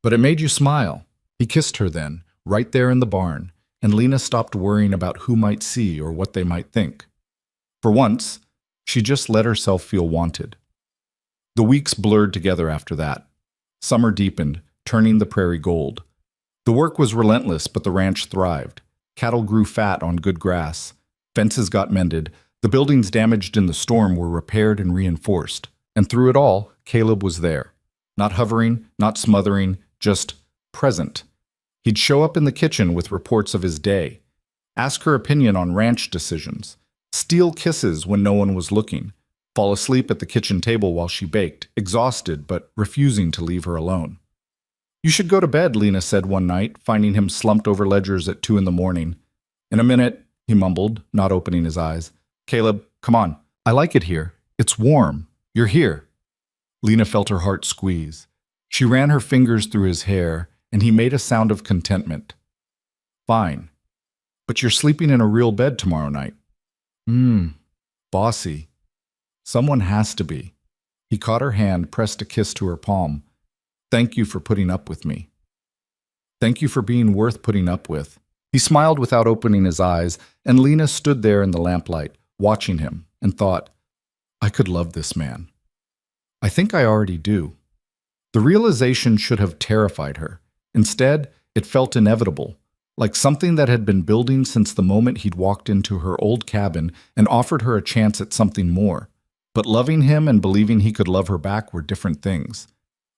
But it made you smile. He kissed her then, right there in the barn, and Lena stopped worrying about who might see or what they might think. For once, she just let herself feel wanted. The weeks blurred together after that. Summer deepened, turning the prairie gold. The work was relentless, but the ranch thrived. Cattle grew fat on good grass. Fences got mended. The buildings damaged in the storm were repaired and reinforced. And through it all, Caleb was there. Not hovering, not smothering, just present. He'd show up in the kitchen with reports of his day, ask her opinion on ranch decisions, steal kisses when no one was looking, fall asleep at the kitchen table while she baked, exhausted but refusing to leave her alone. "You should go to bed," Lena said one night, finding him slumped over ledgers at 2 a.m. "In a minute," he mumbled, not opening his eyes. "Caleb, come on. I like it here. It's warm. You're here." Lena felt her heart squeeze. She ran her fingers through his hair, and he made a sound of contentment. "Fine. But you're sleeping in a real bed tomorrow night." Bossy. Someone has to be. He caught her hand, pressed a kiss to her palm. "Thank you for putting up with me. Thank you for being worth putting up with." He smiled without opening his eyes, and Lena stood there in the lamplight, watching him, and thought, I could love this man. I think I already do. The realization should have terrified her. Instead, it felt inevitable, like something that had been building since the moment he'd walked into her old cabin and offered her a chance at something more. But loving him and believing he could love her back were different things.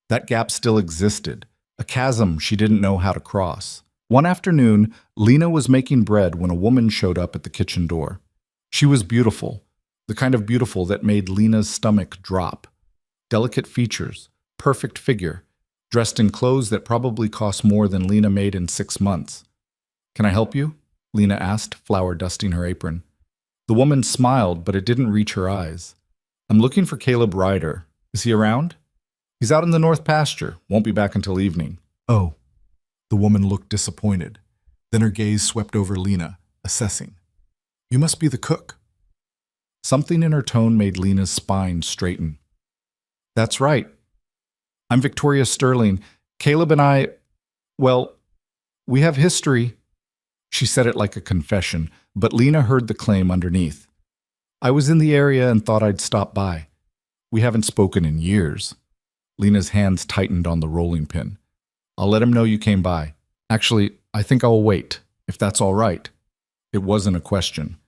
That gap still existed, a chasm she didn't know how to cross. One afternoon, Lena was making bread when a woman showed up at the kitchen door. She was beautiful, the kind of beautiful that made Lena's stomach drop. Delicate features, perfect figure, dressed in clothes that probably cost more than Lena made in 6 months. "Can I help you?" Lena asked, flour dusting her apron. The woman smiled, but it didn't reach her eyes. "I'm looking for Caleb Ryder. Is he around?" "He's out in the north pasture. Won't be back until evening." "Oh." The woman looked disappointed. Then her gaze swept over Lena, assessing. "You must be the cook." Something in her tone made Lena's spine straighten. "That's right. I'm Victoria Sterling. Caleb and I, well, we have history." She said it like a confession, but Lena heard the claim underneath. "I was in the area and thought I'd stop by. We haven't spoken in years." Lena's hands tightened on the rolling pin. "I'll let him know you came by. Actually, I think I'll wait, if that's all right." It wasn't a question.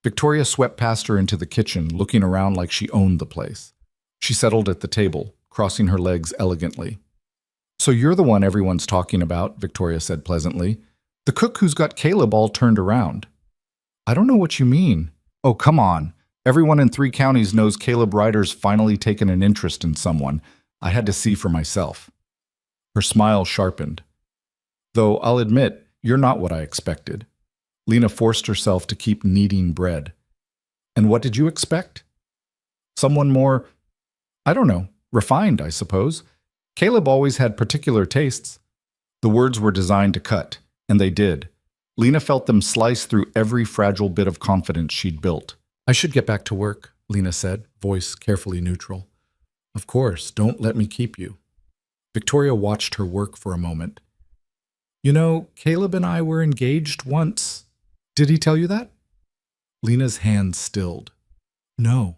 Victoria swept past her into the kitchen, looking around like she owned the place. She settled at the table, crossing her legs elegantly. "So you're the one everyone's talking about," Victoria said pleasantly. "The cook who's got Caleb all turned around." "I don't know what you mean." "Oh, come on. Everyone in 3 counties knows Caleb Ryder's finally taken an interest in someone. I had to see for myself." Her smile sharpened. "Though I'll admit, you're not what I expected." Lena forced herself to keep kneading bread. "And what did you expect?" "Someone more, I don't know, refined, I suppose. Caleb always had particular tastes." The words were designed to cut, and they did. Lena felt them slice through every fragile bit of confidence she'd built. "I should get back to work," Lena said, voice carefully neutral. "Of course, don't let me keep you." Victoria watched her work for a moment. "You know, Caleb and I were engaged once. Did he tell you that?" Lena's hands stilled. "No."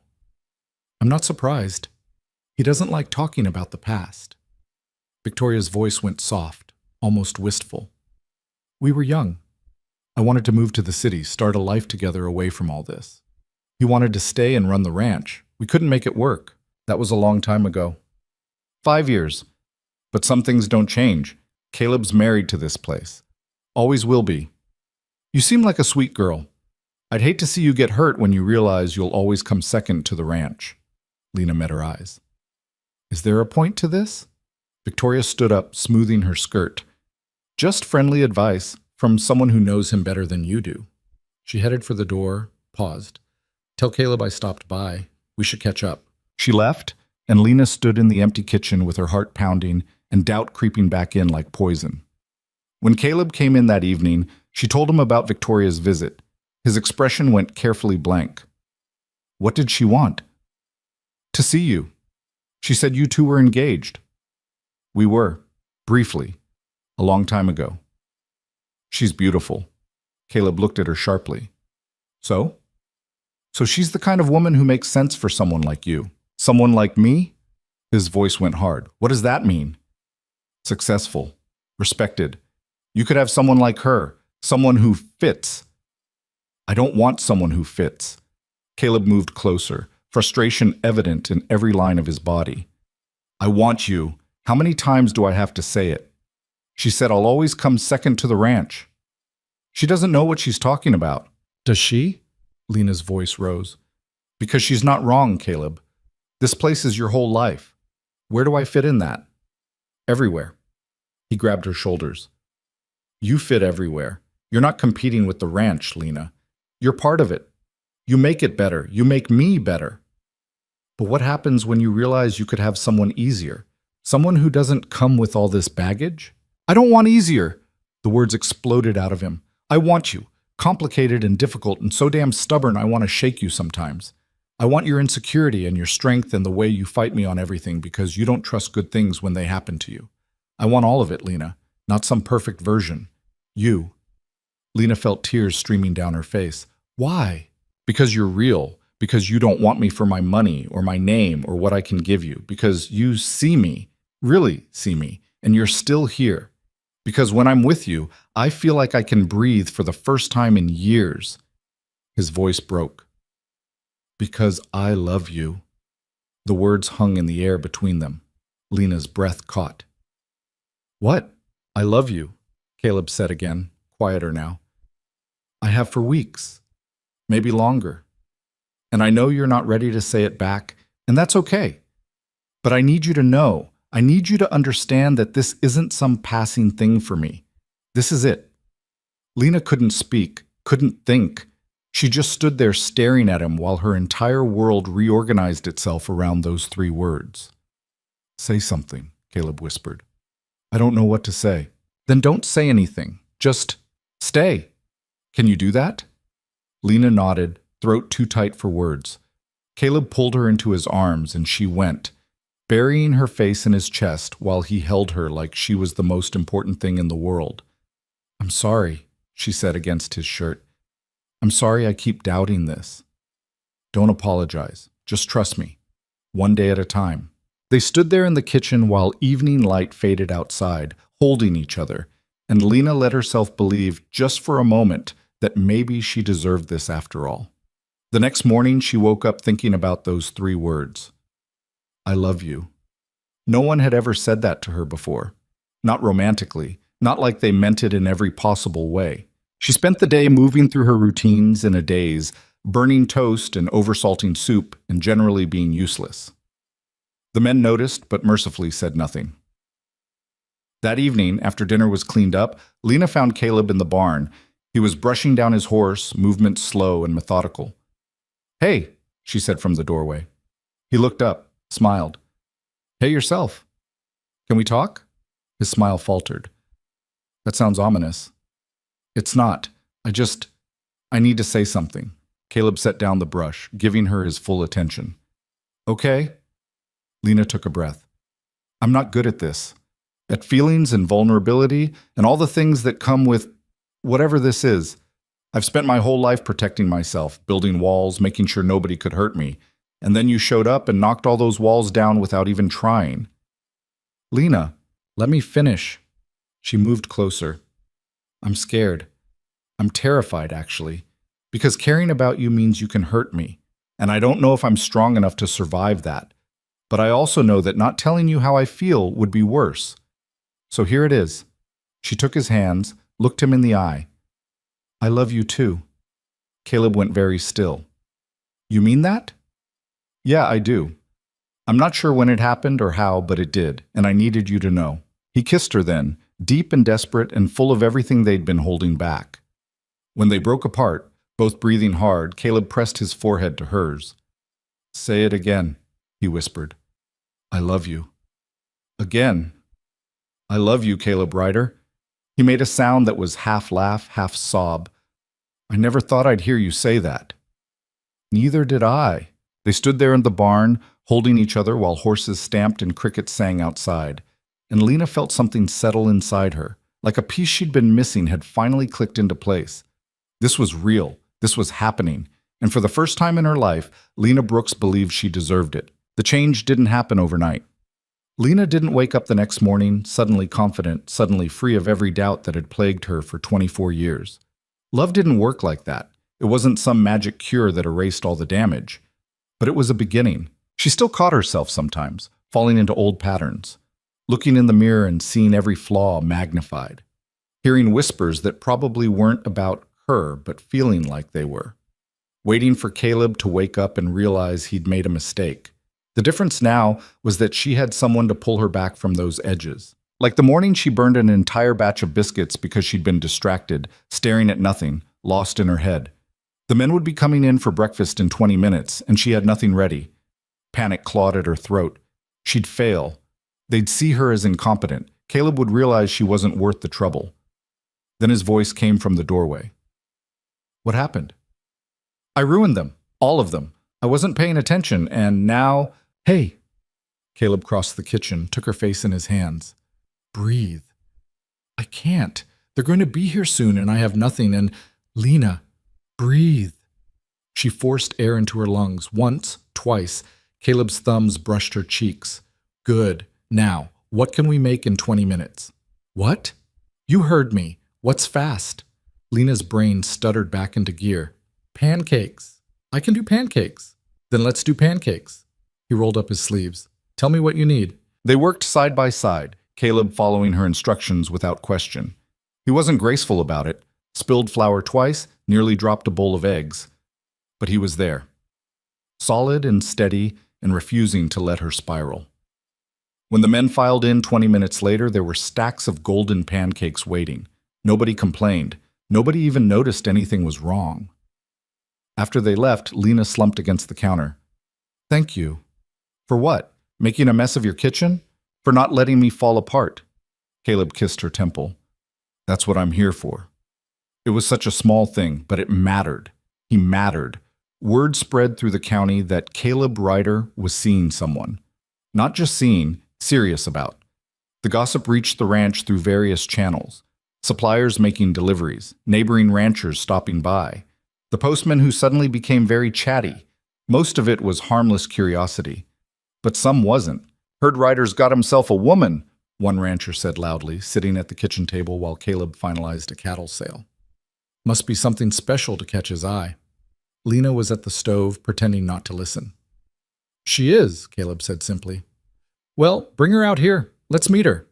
"I'm not surprised. He doesn't like talking about the past." Victoria's voice went soft, almost wistful. "We were young. I wanted to move to the city, start a life together away from all this. He wanted to stay and run the ranch. We couldn't make it work. That was a long time ago. 5 years. But some things don't change. Caleb's married to this place. Always will be. You seem like a sweet girl. I'd hate to see you get hurt when you realize you'll always come second to the ranch." Lena met her eyes. "Is there a point to this?" Victoria stood up, smoothing her skirt. "Just friendly advice from someone who knows him better than you do." She headed for the door, paused. "Tell Caleb I stopped by. We should catch up." She left, and Lena stood in the empty kitchen with her heart pounding and doubt creeping back in like poison. When Caleb came in that evening, she told him about Victoria's visit. His expression went carefully blank. What did she want? "To see you. She said you two were engaged." "We were, briefly, a long time ago." She's beautiful. Caleb looked at her sharply. So? So she's the kind of woman who makes sense for someone like you. Someone like me? His voice went hard. What does that mean? Successful. Respected. You could have someone like her. Someone who fits. I don't want someone who fits. Caleb moved closer, frustration evident in every line of his body. I want you. How many times do I have to say it? She said I'll always come second to the ranch. She doesn't know what she's talking about. Does she? Lena's voice rose. Because she's not wrong, Caleb. This place is your whole life. Where do I fit in that? Everywhere. He grabbed her shoulders. You fit everywhere. You're not competing with the ranch, Lena. You're part of it. You make it better. You make me better. But what happens when you realize you could have someone easier? Someone who doesn't come with all this baggage? I don't want easier. The words exploded out of him. I want you. Complicated and difficult and so damn stubborn I want to shake you sometimes. I want your insecurity and your strength and the way you fight me on everything because you don't trust good things when they happen to you. I want all of it, Lena, not some perfect version. You. Lena felt tears streaming down her face. Why? Because you're real. Because you don't want me for my money or my name or what I can give you. Because you see me, really see me, and you're still here. Because when I'm with you, I feel like I can breathe for the first time in years. His voice broke. Because I love you. The words hung in the air between them. Lena's breath caught. What? I love you, Caleb said again, quieter now. I have for weeks, maybe longer. And I know you're not ready to say it back, and that's okay. But I need you to know, I need you to understand that this isn't some passing thing for me. This is it. Lena couldn't speak, couldn't think. She just stood there staring at him while her entire world reorganized itself around those 3 words. Say something, Caleb whispered. I don't know what to say. Then don't say anything. Just stay. Can you do that? Lena nodded, throat too tight for words. Caleb pulled her into his arms and she went, burying her face in his chest while he held her like she was the most important thing in the world. I'm sorry, she said against his shirt. I'm sorry I keep doubting this. Don't apologize. Just trust me. One day at a time. They stood there in the kitchen while evening light faded outside, holding each other, and Lena let herself believe just for a moment that maybe she deserved this after all. The next morning, she woke up thinking about those 3 words. I love you. No one had ever said that to her before. Not romantically, not like they meant it in every possible way. She spent the day moving through her routines in a daze, burning toast and oversalting soup and generally being useless. The men noticed, but mercifully said nothing. That evening, after dinner was cleaned up, Lena found Caleb in the barn. He was brushing down his horse, movements slow and methodical. Hey, she said from the doorway. He looked up, smiled. Hey yourself. Can we talk? His smile faltered. That sounds ominous. It's not. I need to say something. Caleb set down the brush, giving her his full attention. Okay. Lena took a breath. I'm not good at this. At feelings and vulnerability and all the things that come with whatever this is. I've spent my whole life protecting myself, building walls, making sure nobody could hurt me. And then you showed up and knocked all those walls down without even trying. Lena, let me finish. She moved closer. I'm scared. I'm terrified, actually, because caring about you means you can hurt me. And I don't know if I'm strong enough to survive that. But I also know that not telling you how I feel would be worse. So here it is. She took his hands, looked him in the eye. I love you too. Caleb went very still. You mean that? Yeah, I do. I'm not sure when it happened or how, but it did, and I needed you to know. He kissed her then, deep and desperate and full of everything they'd been holding back. When they broke apart, both breathing hard, Caleb pressed his forehead to hers. Say it again, he whispered. I love you. Again. I love you, Caleb Ryder. He made a sound that was half laugh, half sob. I never thought I'd hear you say that. Neither did I. They stood there in the barn, holding each other while horses stamped and crickets sang outside, and Lena felt something settle inside her, Like a piece she'd been missing had finally clicked into place. This was real. This was happening. And for the first time in her life, Lena Brooks believed she deserved it. The change didn't happen overnight. Lena didn't wake up the next morning suddenly confident, suddenly free of every doubt that had plagued her for 24 years. Love didn't work like that. It wasn't some magic cure that erased all the damage. But it was a beginning. She still caught herself sometimes, falling into old patterns, looking in the mirror and seeing every flaw magnified, hearing whispers that probably weren't about her but feeling like they were, waiting for Caleb to wake up and realize he'd made a mistake. The difference now was that she had someone to pull her back from those edges. Like the morning she burned an entire batch of biscuits because she'd been distracted, staring at nothing, lost in her head. The men would be coming in for breakfast in 20 minutes, and she had nothing ready. Panic clawed at her throat. She'd fail. They'd see her as incompetent. Caleb would realize she wasn't worth the trouble. Then his voice came from the doorway. What happened? I ruined them. All of them. I wasn't paying attention, and now... Hey! Caleb crossed the kitchen, took her face in his hands. Breathe. I can't. They're going to be here soon, and I have nothing, and... Lena, breathe. She forced air into her lungs. Once, twice. Caleb's thumbs brushed her cheeks. Good. Now, what can we make in 20 minutes? What? You heard me. What's fast? Lena's brain stuttered back into gear. Pancakes. I can do pancakes. Then let's do pancakes. He rolled up his sleeves. Tell me what you need. They worked side by side, Caleb following her instructions without question. He wasn't graceful about it, spilled flour twice, nearly dropped a bowl of eggs. But he was there, solid and steady and refusing to let her spiral. When the men filed in 20 minutes later, there were stacks of golden pancakes waiting. Nobody complained. Nobody even noticed anything was wrong. After they left, Lena slumped against the counter. Thank you. For what? Making a mess of your kitchen? For not letting me fall apart? Caleb kissed her temple. That's what I'm here for. It was such a small thing, but it mattered. He mattered. Word spread through the county that Caleb Ryder was seeing someone. Not just seeing, serious about. The gossip reached the ranch through various channels. Suppliers making deliveries, neighboring ranchers stopping by. The postman who suddenly became very chatty. Most of it was harmless curiosity. But some wasn't. Heard Ryder's got himself a woman, one rancher said loudly, sitting at the kitchen table while Caleb finalized a cattle sale. Must be something special to catch his eye. Lena was at the stove, pretending not to listen. She is, Caleb said simply. Well, bring her out here. Let's meet her.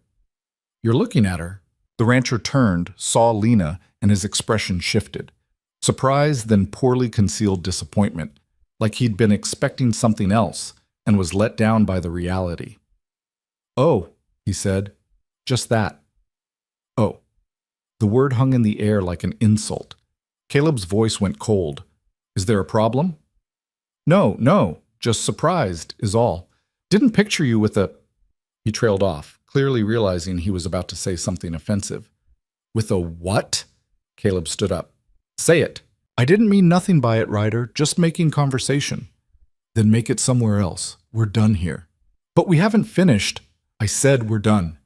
You're looking at her. The rancher turned, saw Lena, and his expression shifted. Surprise, then poorly concealed disappointment, like he'd been expecting something else and was let down by the reality. Oh, he said. Just that. Oh. The word hung in the air like an insult. Caleb's voice went cold. Is there a problem? No, just surprised is all. Didn't picture you with a... He trailed off, clearly realizing he was about to say something offensive. With a what? Caleb stood up. Say it. I didn't mean nothing by it, Ryder, just making conversation. Then make it somewhere else. We're done here. But we haven't finished. I said we're done.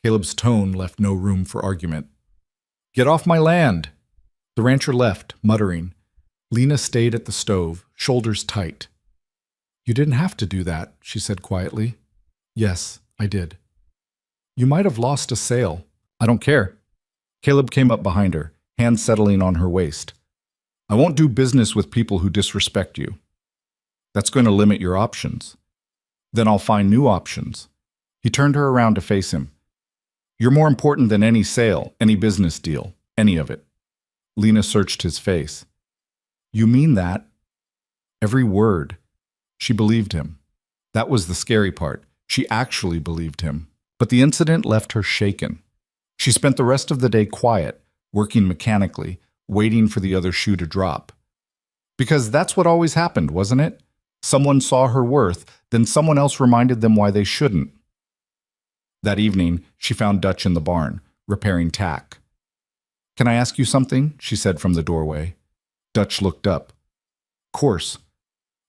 Caleb's tone left no room for argument. Get off my land. The rancher left, muttering. Lena stayed at the stove, shoulders tight. You didn't have to do that, she said quietly. Yes, I did. You might have lost a sale. I don't care. Caleb came up behind her, hand settling on her waist. I won't do business with people who disrespect you. That's going to limit your options. Then I'll find new options. He turned her around to face him. You're more important than any sale, any business deal, any of it. Lena searched his face. You mean that? Every word. She believed him. That was the scary part. She actually believed him. But the incident left her shaken. She spent the rest of the day quiet, working mechanically, waiting for the other shoe to drop. Because that's what always happened, wasn't it? Someone saw her worth, then someone else reminded them why they shouldn't. That evening, she found Dutch in the barn, repairing tack. Can I ask you something? She said from the doorway. Dutch looked up. Course.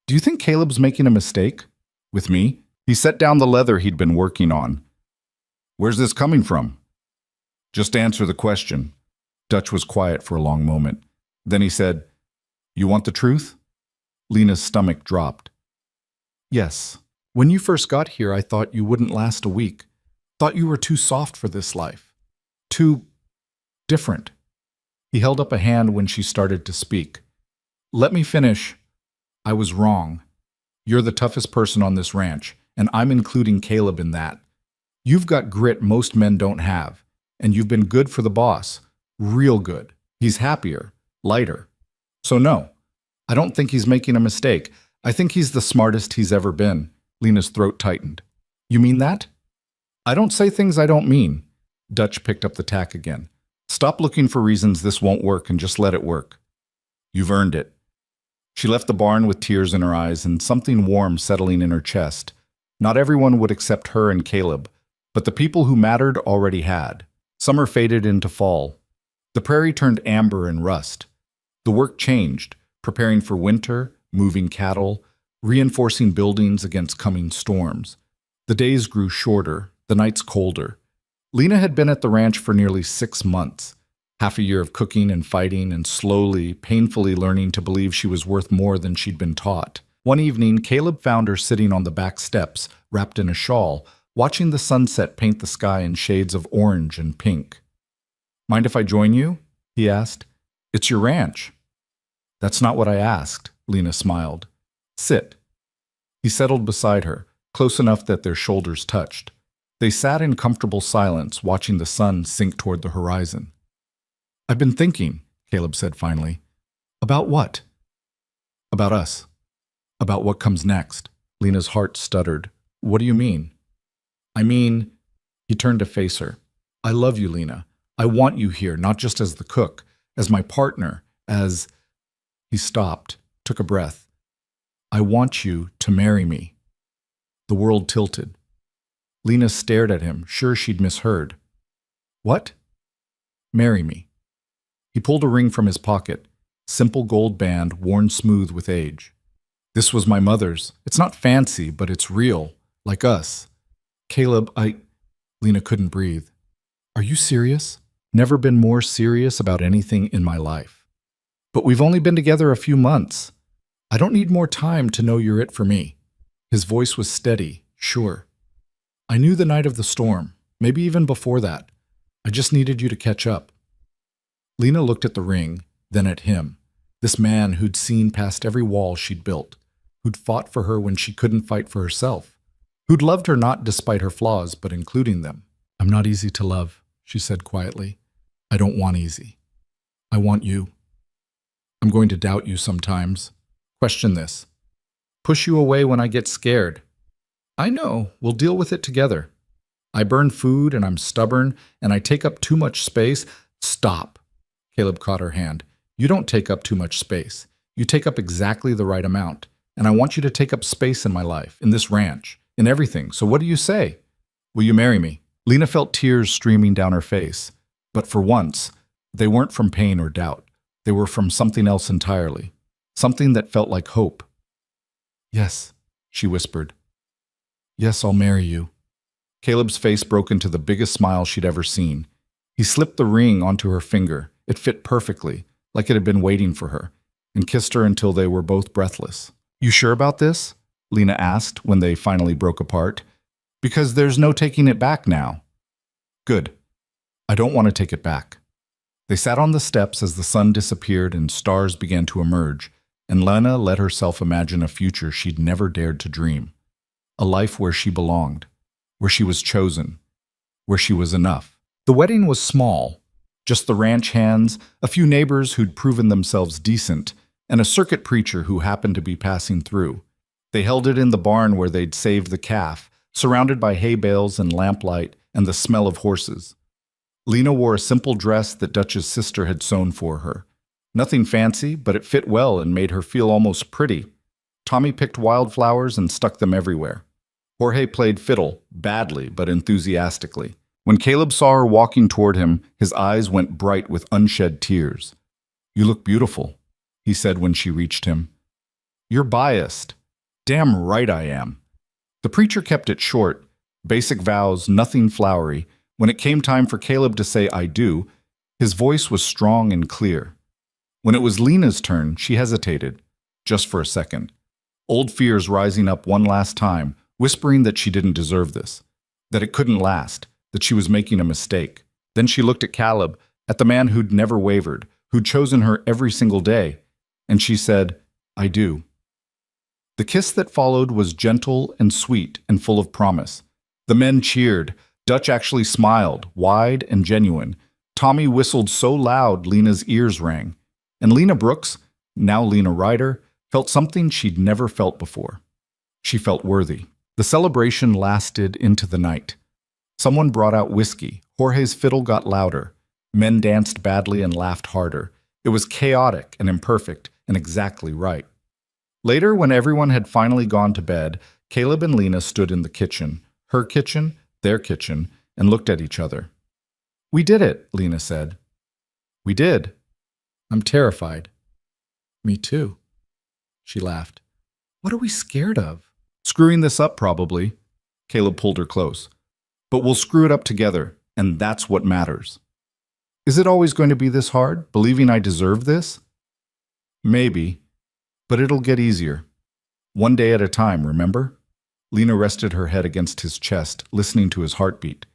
Do you think Caleb's making a mistake? With me? He set down the leather he'd been working on. Where's this coming from? Just answer the question. Dutch was quiet for a long moment. Then he said, You want the truth? Lena's stomach dropped. Yes. When you first got here, I thought you wouldn't last a week. Thought you were too soft for this life. Too different. He held up a hand when she started to speak. Let me finish. I was wrong. You're the toughest person on this ranch, and I'm including Caleb in that. You've got grit most men don't have, and you've been good for the boss. Real good. He's happier, lighter. So no, I don't think he's making a mistake. I think he's the smartest he's ever been. Lena's throat tightened. You mean that? I don't say things I don't mean. Dutch picked up the tack again. Stop looking for reasons this won't work and just let it work. You've earned it. She left the barn with tears in her eyes and something warm settling in her chest. Not everyone would accept her and Caleb, but the people who mattered already had. Summer faded into fall. The prairie turned amber and rust. The work changed, preparing for winter, moving cattle, reinforcing buildings against coming storms. The days grew shorter, the nights colder. Lena had been at the ranch for nearly 6 months, half a year of cooking and fighting and slowly, painfully learning to believe she was worth more than she'd been taught. One evening, Caleb found her sitting on the back steps, wrapped in a shawl, watching the sunset paint the sky in shades of orange and pink. Mind if I join you? He asked. It's your ranch. That's not what I asked, Lena smiled. Sit. He settled beside her, close enough that their shoulders touched. They sat in comfortable silence, watching the sun sink toward the horizon. I've been thinking, Caleb said finally. About what? About us. About what comes next. Lena's heart stuttered. What do you mean? I mean, he turned to face her. I love you, Lena. I want you here, not just as the cook, as my partner, as... He stopped, took a breath. I want you to marry me. The world tilted. Lena stared at him, sure she'd misheard. What? Marry me. He pulled a ring from his pocket, simple gold band worn smooth with age. This was my mother's. It's not fancy, but it's real, like us. Caleb, Lena couldn't breathe. Are you serious? Never been more serious about anything in my life. But we've only been together a few months. I don't need more time to know you're it for me. His voice was steady, sure. I knew the night of the storm, maybe even before that. I just needed you to catch up. Lena looked at the ring, then at him, this man who'd seen past every wall she'd built, who'd fought for her when she couldn't fight for herself, who'd loved her not despite her flaws, but including them. I'm not easy to love, she said quietly. I don't want easy. I want you. I'm going to doubt you sometimes. Question this. Push you away when I get scared. I know, we'll deal with it together. I burn food and I'm stubborn and I take up too much space. Stop. Caleb caught her hand. You don't take up too much space. You take up exactly the right amount. And I want you to take up space in my life, in this ranch, in everything. So what do you say? Will you marry me? Lena felt tears streaming down her face. But for once, they weren't from pain or doubt. They were from something else entirely. Something that felt like hope. Yes, she whispered. Yes, I'll marry you. Caleb's face broke into the biggest smile she'd ever seen. He slipped the ring onto her finger. It fit perfectly, like it had been waiting for her, and kissed her until they were both breathless. You sure about this? Lena asked when they finally broke apart. Because there's no taking it back now. Good. I don't want to take it back. They sat on the steps as the sun disappeared and stars began to emerge, and Lena let herself imagine a future she'd never dared to dream. A life where she belonged, where she was chosen, where she was enough. The wedding was small, just the ranch hands, a few neighbors who'd proven themselves decent, and a circuit preacher who happened to be passing through. They held it in the barn where they'd saved the calf, surrounded by hay bales and lamplight and the smell of horses. Lena wore a simple dress that Dutch's sister had sewn for her. Nothing fancy, but it fit well and made her feel almost pretty. Tommy picked wildflowers and stuck them everywhere. Jorge played fiddle, badly but enthusiastically. When Caleb saw her walking toward him, his eyes went bright with unshed tears. You look beautiful, he said when she reached him. You're biased. Damn right I am. The preacher kept it short, basic vows, nothing flowery, When it came time for Caleb to say I do, his voice was strong and clear. When it was Lena's turn, she hesitated, just for a second. Old fears rising up one last time, whispering that she didn't deserve this, that it couldn't last, that she was making a mistake. Then she looked at Caleb, at the man who'd never wavered, who'd chosen her every single day, and she said, I do. The kiss that followed was gentle and sweet and full of promise. The men cheered. Dutch actually smiled, wide and genuine. Tommy whistled so loud Lena's ears rang. And Lena Brooks, now Lena Ryder, felt something she'd never felt before. She felt worthy. The celebration lasted into the night. Someone brought out whiskey. Jorge's fiddle got louder. Men danced badly and laughed harder. It was chaotic and imperfect and exactly right. Later, when everyone had finally gone to bed, Caleb and Lena stood in the kitchen, her kitchen, their kitchen, and looked at each other. We did it, Lena said. We did. I'm terrified. Me too. She laughed. What are we scared of? Screwing this up, probably. Caleb pulled her close. But we'll screw it up together, and that's what matters. Is it always going to be this hard, believing I deserve this? Maybe, but it'll get easier. One day at a time, remember? Lena rested her head against his chest, listening to his heartbeat.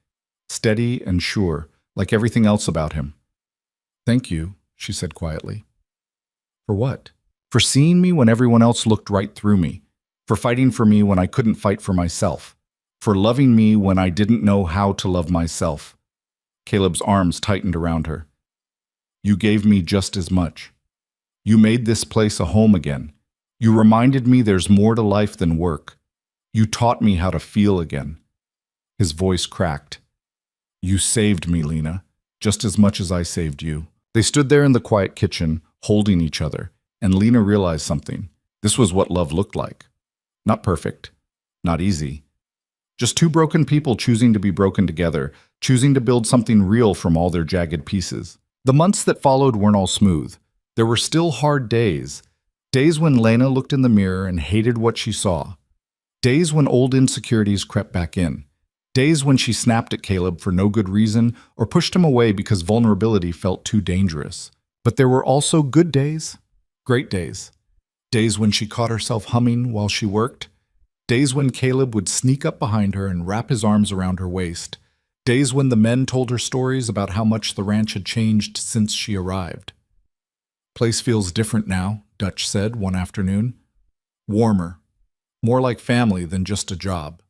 Steady and sure, like everything else about him. Thank you, she said quietly. For what? For seeing me when everyone else looked right through me. For fighting for me when I couldn't fight for myself. For loving me when I didn't know how to love myself. Caleb's arms tightened around her. You gave me just as much. You made this place a home again. You reminded me there's more to life than work. You taught me how to feel again. His voice cracked. You saved me, Lena, just as much as I saved you. They stood there in the quiet kitchen, holding each other, and Lena realized something. This was what love looked like. Not perfect, not easy. Just two broken people choosing to be broken together, choosing to build something real from all their jagged pieces. The months that followed weren't all smooth. There were still hard days. Days when Lena looked in the mirror and hated what she saw. Days when old insecurities crept back in. Days when she snapped at Caleb for no good reason or pushed him away because vulnerability felt too dangerous. But there were also good days, great days. Days when she caught herself humming while she worked. Days when Caleb would sneak up behind her and wrap his arms around her waist. Days when the men told her stories about how much the ranch had changed since she arrived. Place feels different now, Dutch said one afternoon. Warmer. More like family than just a job.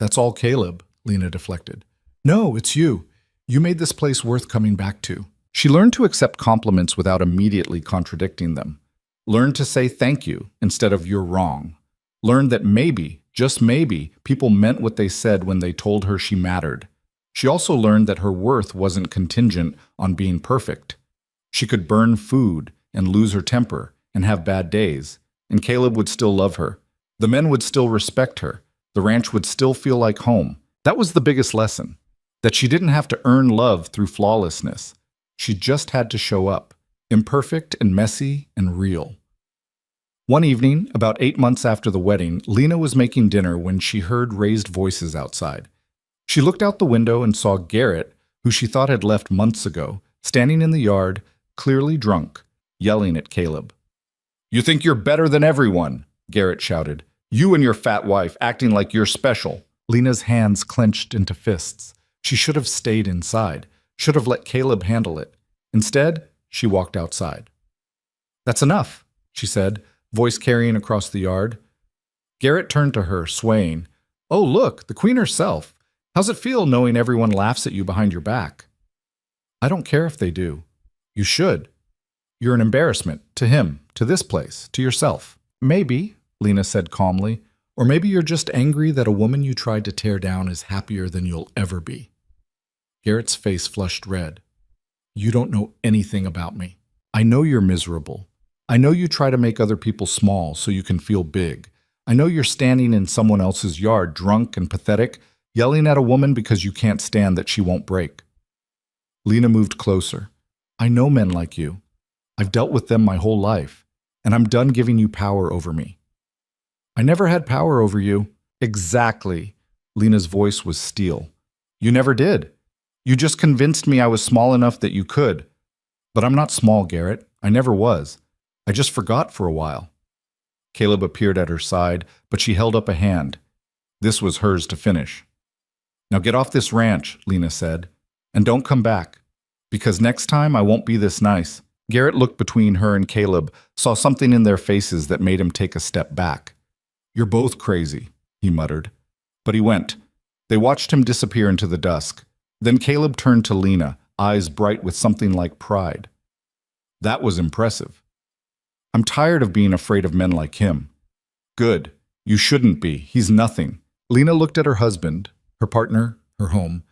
That's all Caleb, Lena deflected. No, it's you. You made this place worth coming back to. She learned to accept compliments without immediately contradicting them. Learned to say thank you instead of you're wrong. Learned that maybe, just maybe, people meant what they said when they told her she mattered. She also learned that her worth wasn't contingent on being perfect. She could burn food and lose her temper and have bad days, and Caleb would still love her. The men would still respect her. The ranch would still feel like home. That was the biggest lesson, that she didn't have to earn love through flawlessness. She just had to show up, imperfect and messy and real. One evening, about 8 months after the wedding, Lena was making dinner when she heard raised voices outside. She looked out the window and saw Garrett, who she thought had left months ago, standing in the yard, clearly drunk, yelling at Caleb. You think you're better than everyone, Garrett shouted. You and your fat wife acting like you're special. Lena's hands clenched into fists. She should have stayed inside, should have let Caleb handle it. Instead, she walked outside. That's enough, she said, voice carrying across the yard. Garrett turned to her, swaying. Oh, look, the queen herself. How's it feel knowing everyone laughs at you behind your back? I don't care if they do. You should. You're an embarrassment to him, to this place, to yourself. Maybe, Lena said calmly, or maybe you're just angry that a woman you tried to tear down is happier than you'll ever be. Garrett's face flushed red. You don't know anything about me. I know you're miserable. I know you try to make other people small so you can feel big. I know you're standing in someone else's yard, drunk and pathetic, yelling at a woman because you can't stand that she won't break. Lena moved closer. I know men like you. I've dealt with them my whole life, and I'm done giving you power over me. I never had power over you. Exactly. Lena's voice was steel. You never did. You just convinced me I was small enough that you could. But I'm not small, Garrett. I never was. I just forgot for a while. Caleb appeared at her side, but she held up a hand. This was hers to finish. Now get off this ranch, Lena said, and don't come back, because next time I won't be this nice. Garrett looked between her and Caleb, saw something in their faces that made him take a step back. You're both crazy, he muttered. But he went. They watched him disappear into the dusk. Then Caleb turned to Lena, eyes bright with something like pride. That was impressive. I'm tired of being afraid of men like him. Good. You shouldn't be. He's nothing. Lena looked at her husband, her partner, her home,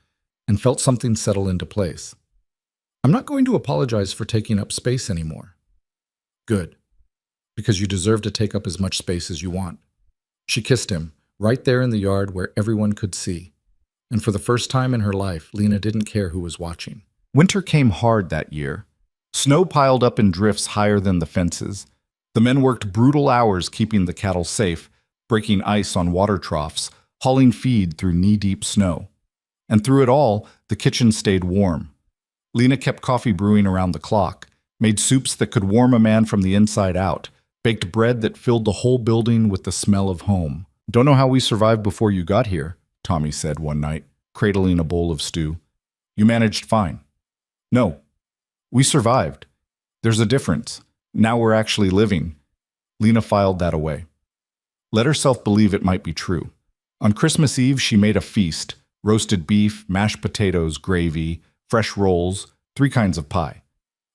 and felt something settle into place. I'm not going to apologize for taking up space anymore. Good. Because you deserve to take up as much space as you want. She kissed him, right there in the yard where everyone could see. And for the first time in her life, Lena didn't care who was watching. Winter came hard that year. Snow piled up in drifts higher than the fences. The men worked brutal hours keeping the cattle safe, breaking ice on water troughs, hauling feed through knee-deep snow. And through it all, the kitchen stayed warm. Lena kept coffee brewing around the clock, made soups that could warm a man from the inside out, baked bread that filled the whole building with the smell of home. Don't know how we survived before you got here, Tommy said one night, cradling a bowl of stew. You managed fine. No, we survived. There's a difference. Now we're actually living. Lena filed that away. Let herself believe it might be true. On Christmas Eve, she made a feast: roasted beef, mashed potatoes, gravy, fresh rolls, 3 kinds of pie.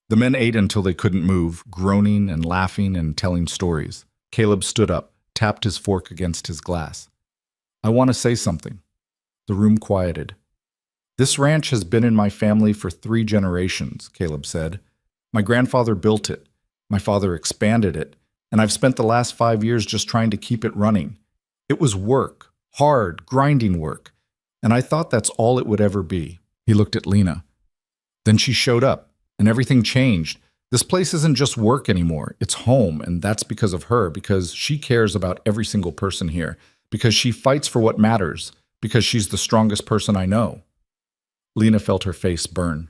The men ate until they couldn't move, groaning and laughing and telling stories. Caleb stood up, tapped his fork against his glass. I want to say something. The room quieted. This ranch has been in my family for 3 generations, Caleb said. My grandfather built it. My father expanded it. And I've spent the last 5 years just trying to keep it running. It was work, hard, grinding work. And I thought that's all it would ever be. He looked at Lena. Then she showed up, and everything changed. This place isn't just work anymore. It's home, and that's because of her, because she cares about every single person here, because she fights for what matters, because she's the strongest person I know. Lena felt her face burn.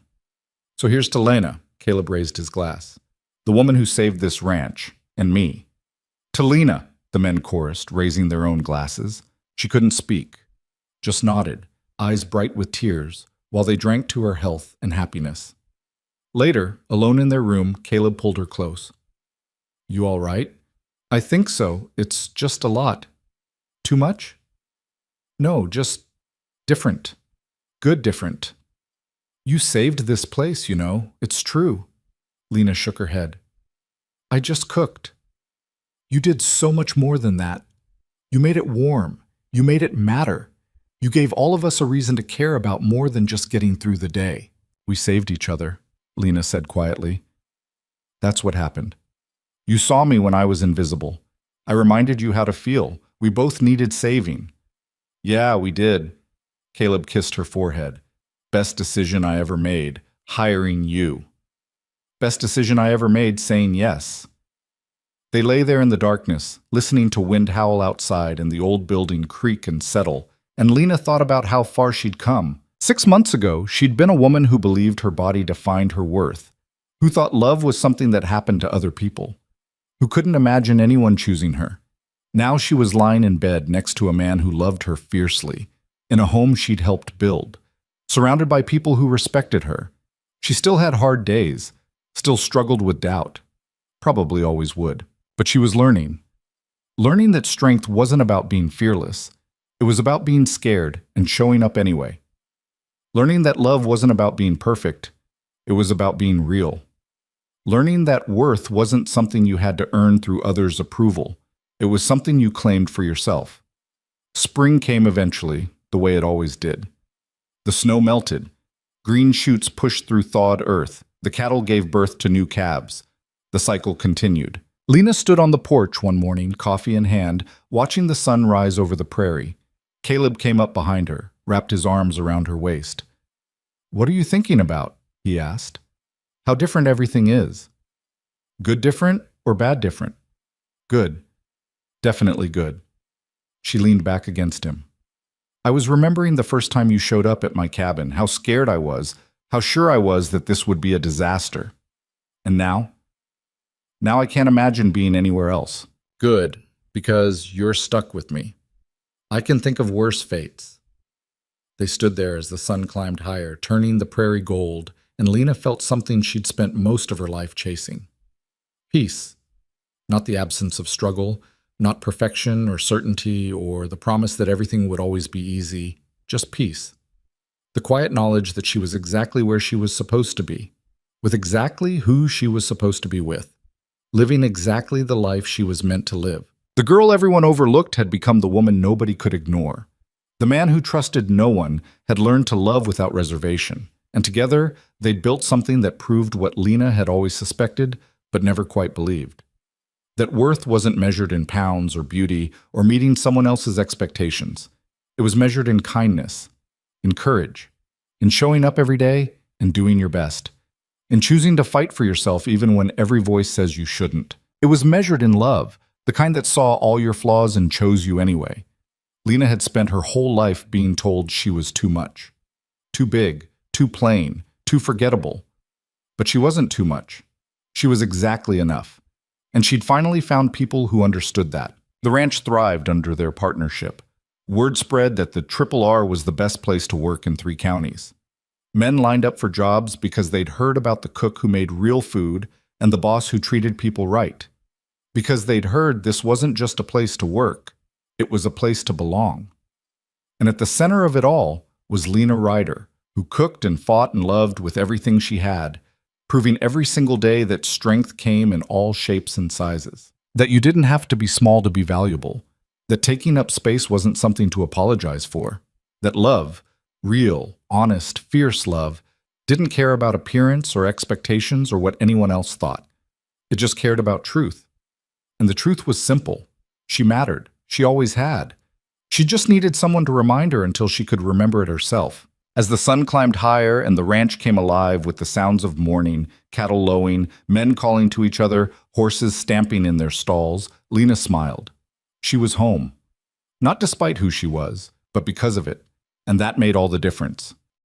So here's to Lena, Caleb raised his glass. The woman who saved this ranch, and me. To Lena, the men chorused, raising their own glasses. She couldn't speak, just nodded, eyes bright with tears, while they drank to her health and happiness. Later, alone in their room, Caleb pulled her close. You all right? I think so. It's just a lot. Too much? No, just different. Good different. You saved this place, you know. It's true. Lena shook her head. I just cooked. You did so much more than that. You made it warm. You made it matter. You gave all of us a reason to care about more than just getting through the day. We saved each other, Lena said quietly. That's what happened. You saw me when I was invisible. I reminded you how to feel. We both needed saving. Yeah, we did. Caleb kissed her forehead. Best decision I ever made, hiring you. Best decision I ever made, saying yes. They lay there in the darkness, listening to wind howl outside and the old building creak and settle, and Lena thought about how far she'd come. 6 months ago, she'd been a woman who believed her body defined her worth, who thought love was something that happened to other people, who couldn't imagine anyone choosing her. Now she was lying in bed next to a man who loved her fiercely, in a home she'd helped build, surrounded by people who respected her. She still had hard days, still struggled with doubt, probably always would. But she was learning that strength wasn't about being fearless. It was about being scared and showing up anyway. Learning that love wasn't about being perfect. It was about being real. Learning that worth wasn't something you had to earn through others' approval. It was something you claimed for yourself. Spring came eventually, the way it always did. The snow melted. Green shoots pushed through thawed earth. The cattle gave birth to new calves. The cycle continued. Lena stood on the porch one morning, coffee in hand, watching the sun rise over the prairie. Caleb came up behind her, wrapped his arms around her waist. What are you thinking about? He asked. How different everything is. Good different or bad different? Good. Definitely good. She leaned back against him. I was remembering the first time you showed up at my cabin, how scared I was, how sure I was that this would be a disaster. And now? Now I can't imagine being anywhere else. Good, because you're stuck with me. I can think of worse fates. They stood there as the sun climbed higher, turning the prairie gold, and Lena felt something she'd spent most of her life chasing. Peace. Not the absence of struggle, not perfection or certainty or the promise that everything would always be easy, just peace. The quiet knowledge that she was exactly where she was supposed to be, with exactly who she was supposed to be with, living exactly the life she was meant to live. The girl everyone overlooked had become the woman nobody could ignore. The man who trusted no one had learned to love without reservation, and together they'd built something that proved what Lena had always suspected but never quite believed. That worth wasn't measured in pounds or beauty or meeting someone else's expectations. It was measured in kindness, in courage, in showing up every day and doing your best, in choosing to fight for yourself even when every voice says you shouldn't. It was measured in love, the kind that saw all your flaws and chose you anyway. Lena had spent her whole life being told she was too much, too big, too plain, too forgettable. But she wasn't too much. She was exactly enough. And she'd finally found people who understood that. The ranch thrived under their partnership. Word spread that the Triple R was the best place to work in 3 counties. Men lined up for jobs because they'd heard about the cook who made real food and the boss who treated people right. Because they'd heard this wasn't just a place to work, it was a place to belong. And at the center of it all was Lena Ryder, who cooked and fought and loved with everything she had, proving every single day that strength came in all shapes and sizes. That you didn't have to be small to be valuable. That taking up space wasn't something to apologize for. That love, real, honest, fierce love, didn't care about appearance or expectations or what anyone else thought. It just cared about truth. And the truth was simple. She mattered. She always had. She just needed someone to remind her until she could remember it herself. As the sun climbed higher and the ranch came alive with the sounds of mourning, cattle lowing, men calling to each other, horses stamping in their stalls, Lena smiled. She was home. Not despite who she was, but because of it. And that made all the difference.